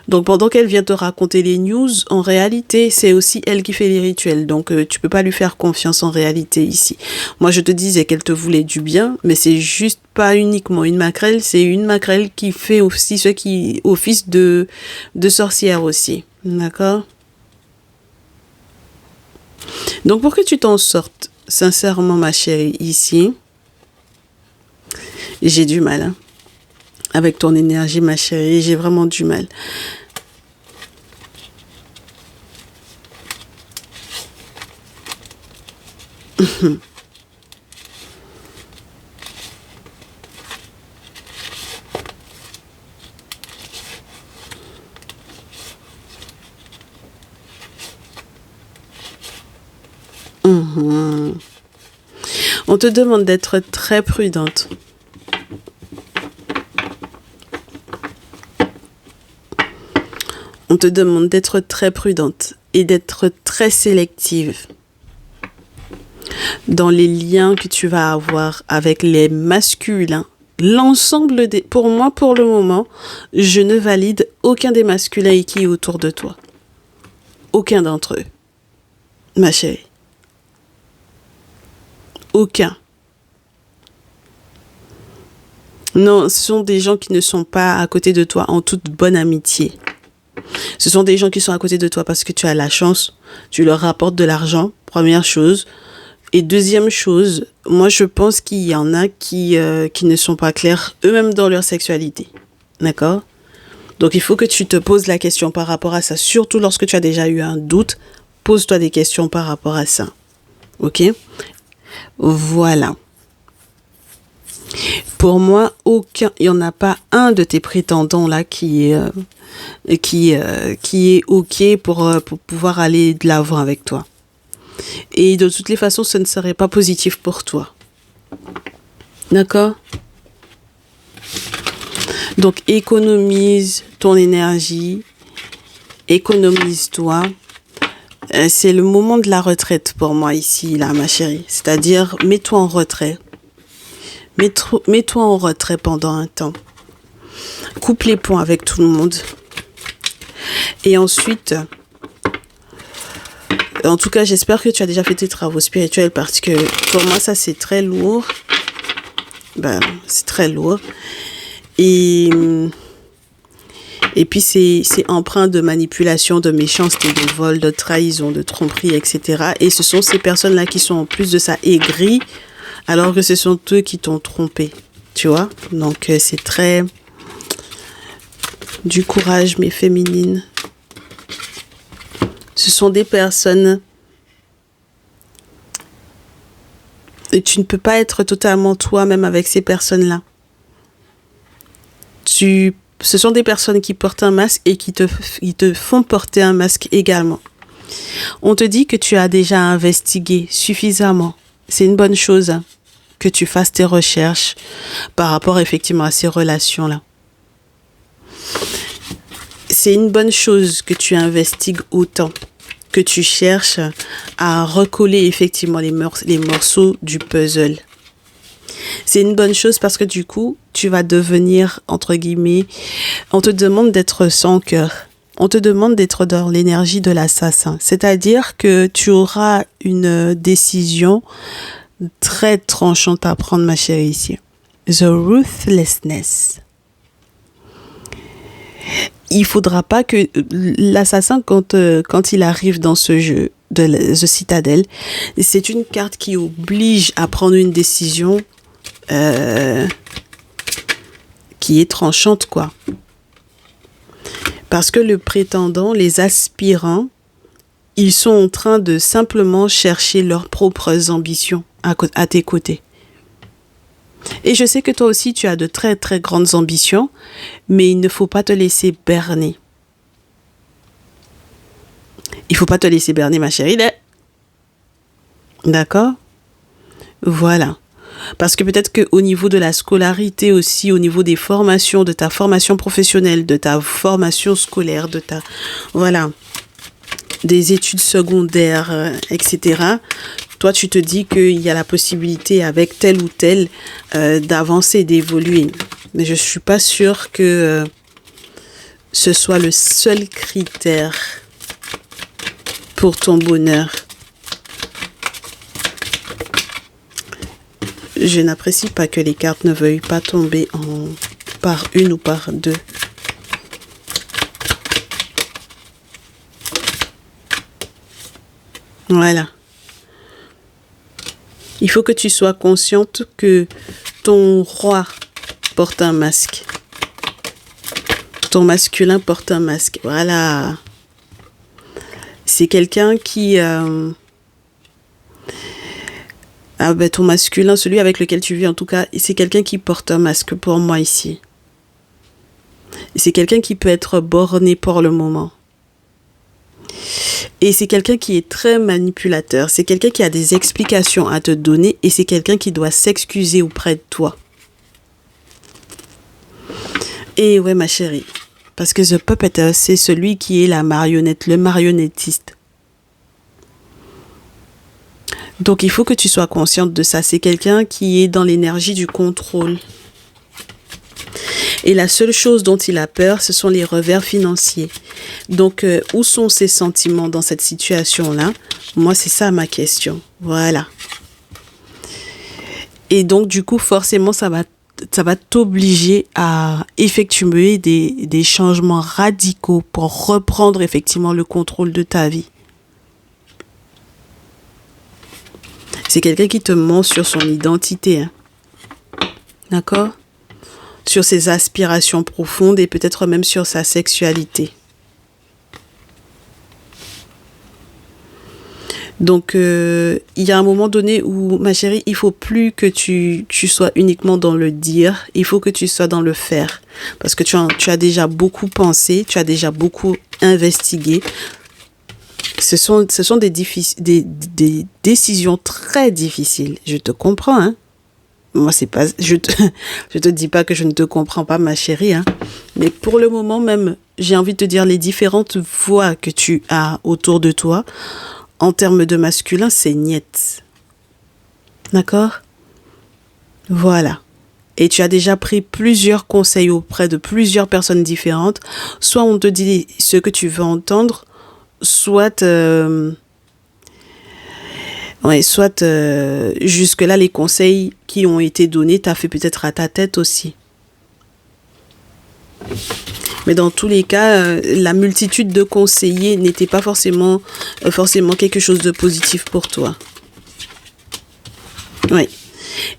Donc, pendant qu'elle vient te raconter les news, en réalité, c'est aussi elle qui fait les rituels. Donc, tu peux pas lui faire confiance en réalité ici. Moi, je te disais qu'elle te voulait du bien, mais c'est juste pas uniquement une maquerelle, c'est une maquerelle qui fait aussi ce qui office de sorcière aussi. D'accord? Donc, pour que tu t'en sortes, sincèrement, ma chérie, ici, j'ai du mal, hein. Avec ton énergie, ma chérie, j'ai vraiment du mal. On te demande d'être très prudente. On te demande d'être très prudente et d'être très sélective dans les liens que tu vas avoir avec les masculins. L'ensemble des... Pour moi, pour le moment, je ne valide aucun des masculins qui est autour de toi. Aucun d'entre eux. Ma chérie. Aucun. Non, ce sont des gens qui ne sont pas à côté de toi en toute bonne amitié. Ce sont des gens qui sont à côté de toi parce que tu as la chance, tu leur rapportes de l'argent, première chose. Et deuxième chose, moi je pense qu'il y en a qui ne sont pas clairs eux-mêmes dans leur sexualité. D'accord? Donc il faut que tu te poses la question par rapport à ça. Surtout lorsque tu as déjà eu un doute, pose-toi des questions par rapport à ça. Ok? Voilà. Pour moi, il n'y en a pas un de tes prétendants là qui est OK pour pouvoir aller de l'avant avec toi. Et de toutes les façons, ce ne serait pas positif pour toi. D'accord? Donc, économise ton énergie, économise-toi. C'est le moment de la retraite pour moi ici, là, ma chérie. C'est-à-dire, mets-toi en retrait. Mets-toi en retrait pendant un temps. Coupe les ponts avec tout le monde. Et ensuite, en tout cas, j'espère que tu as déjà fait tes travaux spirituels parce que pour moi, ça, c'est très lourd. C'est très lourd. Et Et puis, c'est empreint de manipulation, de méchanceté, de vol, de trahison, de tromperie, etc. Et ce sont ces personnes-là qui sont en plus de ça aigries, alors que ce sont eux qui t'ont trompé. Tu vois? Donc, c'est très... Du courage, mes féminines. Ce sont des personnes... Et tu ne peux pas être totalement toi-même avec ces personnes-là. Ce sont des personnes qui portent un masque et qui te font porter un masque également. On te dit que tu as déjà investigué suffisamment. C'est une bonne chose hein, que tu fasses tes recherches par rapport effectivement à ces relations-là. C'est une bonne chose que tu investigues autant, que tu cherches à recoller effectivement les morceaux du puzzle. C'est une bonne chose parce que du coup, tu vas devenir, entre guillemets, on te demande d'être sans cœur. On te demande d'être dans l'énergie de l'assassin. C'est-à-dire que tu auras une décision très tranchante à prendre, ma chérie, ici. The ruthlessness. Il faudra pas que l'assassin, quand il arrive dans ce jeu de The Citadel, c'est une carte qui oblige à prendre une décision qui est tranchante, quoi. Parce que le prétendant, les aspirants, ils sont en train de simplement chercher leurs propres ambitions à tes côtés. Et je sais que toi aussi, tu as de très, très grandes ambitions, mais il ne faut pas te laisser berner. Il ne faut pas te laisser berner, ma chérie. D'accord? Voilà. Parce que peut-être qu'au niveau de la scolarité aussi, au niveau des formations, de ta formation professionnelle, de ta formation scolaire, voilà, des études secondaires, etc., toi, tu te dis qu'il y a la possibilité avec tel ou tel d'avancer, d'évoluer. Mais je ne suis pas sûre que ce soit le seul critère pour ton bonheur. Je n'apprécie pas que les cartes ne veuillent pas tomber par une ou par deux. Voilà. Il faut que tu sois consciente que ton roi porte un masque. Ton masculin porte un masque. Voilà. C'est quelqu'un qui... ton masculin, celui avec lequel tu vis en tout cas, c'est quelqu'un qui porte un masque pour moi ici. C'est quelqu'un qui peut être borné pour le moment. Et c'est quelqu'un qui est très manipulateur. C'est quelqu'un qui a des explications à te donner et c'est quelqu'un qui doit s'excuser auprès de toi. Et ouais, ma chérie. Parce que The Puppeteer, c'est celui qui est la marionnette, le marionnettiste. Donc, il faut que tu sois consciente de ça. C'est quelqu'un qui est dans l'énergie du contrôle. Et la seule chose dont il a peur, ce sont les revers financiers. Donc, où sont ses sentiments dans cette situation-là? Moi, c'est ça ma question. Voilà. Et donc, du coup, forcément, ça va t'obliger à effectuer des changements radicaux pour reprendre effectivement le contrôle de ta vie. C'est quelqu'un qui te ment sur son identité. Hein. D'accord? Sur ses aspirations profondes et peut-être même sur sa sexualité. Donc, il y a un moment donné où, ma chérie, il faut plus que tu sois uniquement dans le dire, il faut que tu sois dans le faire. Parce que tu as déjà beaucoup pensé, tu as déjà beaucoup investigué. Ce sont des décisions très difficiles. Je te comprends, hein. Moi, c'est pas, je te dis pas que je ne te comprends pas, ma chérie, hein. Mais pour le moment même, j'ai envie de te dire les différentes voix que tu as autour de toi, en termes de masculin, c'est niet. D'accord? Voilà. Et tu as déjà pris plusieurs conseils auprès de plusieurs personnes différentes. Soit on te dit ce que tu veux entendre, soit jusque-là, les conseils qui ont été donnés, t'as fait peut-être à ta tête aussi. Mais dans tous les cas, la multitude de conseillers n'était pas forcément quelque chose de positif pour toi. Oui.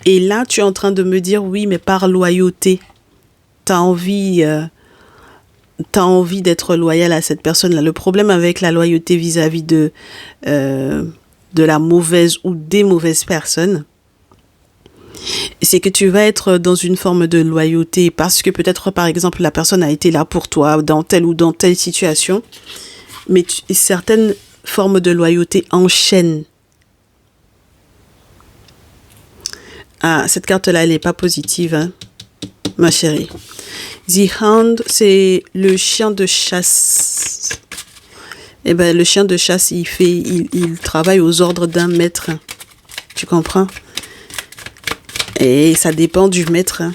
Et là, tu es en train de me dire, oui, mais par loyauté, tu as envie d'être loyal à cette personne-là. Le problème avec la loyauté vis-à-vis de la mauvaise ou des mauvaises personnes, c'est que tu vas être dans une forme de loyauté parce que peut-être, par exemple, la personne a été là pour toi dans telle ou dans telle situation, mais certaines formes de loyauté enchaînent. Ah, cette carte-là, elle n'est pas positive, hein, ma chérie. The Hound, c'est le chien de chasse. Eh ben, le chien de chasse, il travaille aux ordres d'un maître. Tu comprends? Et ça dépend du maître. Hein.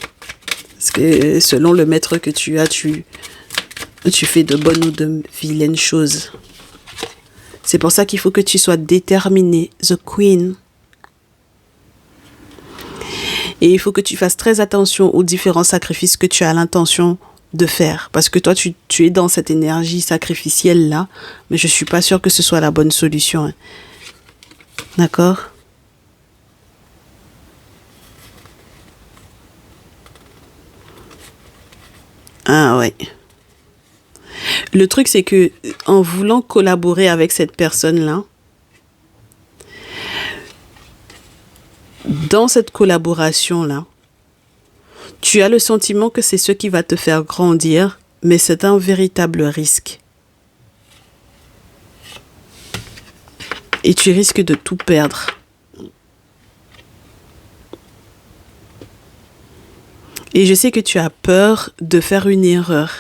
Parce que selon le maître que tu as, tu fais de bonnes ou de vilaines choses. C'est pour ça qu'il faut que tu sois déterminé. The Queen. Et il faut que tu fasses très attention aux différents sacrifices que tu as l'intention de faire. Parce que toi, tu es dans cette énergie sacrificielle-là. Mais je ne suis pas sûre que ce soit la bonne solution. Hein. D'accord ? Ah ouais. Le truc, c'est que en voulant collaborer avec cette personne-là, dans cette collaboration-là, tu as le sentiment que c'est ce qui va te faire grandir, mais c'est un véritable risque. Et tu risques de tout perdre. Et je sais que tu as peur de faire une erreur.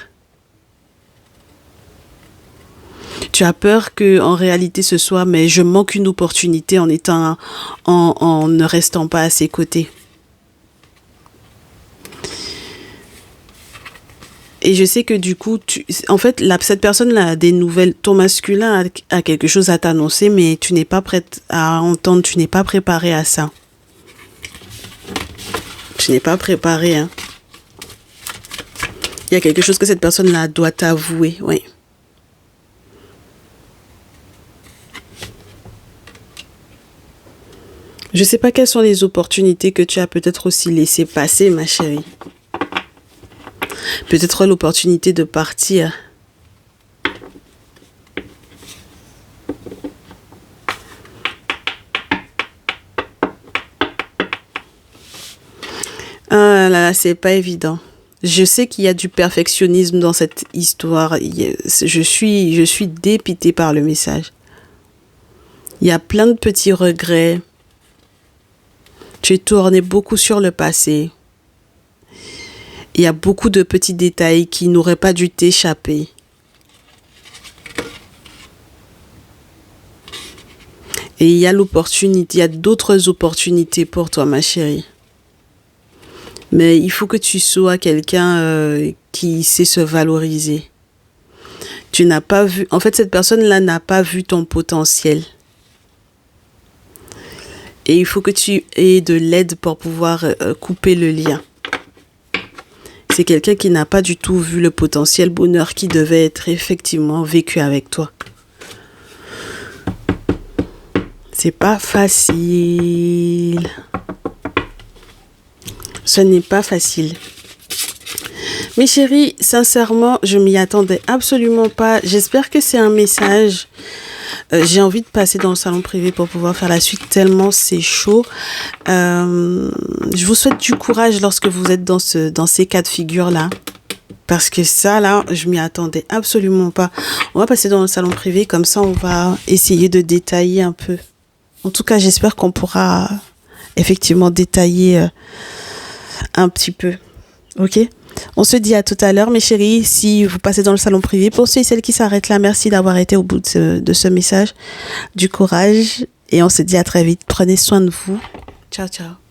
Tu as peur que en réalité ce soit, mais je manque une opportunité en ne restant pas à ses côtés. Et je sais que du coup, cette personne-là a des nouvelles. Ton masculin a quelque chose à t'annoncer, mais tu n'es pas prête à entendre, tu n'es pas préparé à ça. Tu n'es pas préparé, hein. Il y a quelque chose que cette personne-là doit t'avouer, oui. Je ne sais pas quelles sont les opportunités que tu as peut-être aussi laissées passer, ma chérie. Peut-être l'opportunité de partir. Ah là là, c'est pas évident. Je sais qu'il y a du perfectionnisme dans cette histoire. Je suis dépitée par le message. Il y a plein de petits regrets. Tu es tourné beaucoup sur le passé. Il y a beaucoup de petits détails qui n'auraient pas dû t'échapper. Et il y a d'autres opportunités pour toi, ma chérie. Mais il faut que tu sois quelqu'un qui sait se valoriser. Tu n'as pas vu... En fait, cette personne-là n'a pas vu ton potentiel. Et il faut que tu aies de l'aide pour pouvoir couper le lien. C'est quelqu'un qui n'a pas du tout vu le potentiel bonheur qui devait être effectivement vécu avec toi. C'est pas facile. Ce n'est pas facile. Mes chéris, sincèrement, je m'y attendais absolument pas. J'espère que c'est un message. J'ai envie de passer dans le salon privé pour pouvoir faire la suite tellement c'est chaud. Je vous souhaite du courage lorsque vous êtes dans ces cas de figure-là. Parce que ça, là, je m'y attendais absolument pas. On va passer dans le salon privé, comme ça on va essayer de détailler un peu. En tout cas, j'espère qu'on pourra effectivement détailler un petit peu. Ok ? On se dit à tout à l'heure, mes chéris. Si vous passez dans le salon privé, pour ceux et celles qui s'arrêtent là, merci d'avoir été au bout de ce message. Du courage. Et on se dit à très vite. Prenez soin de vous. Ciao, ciao.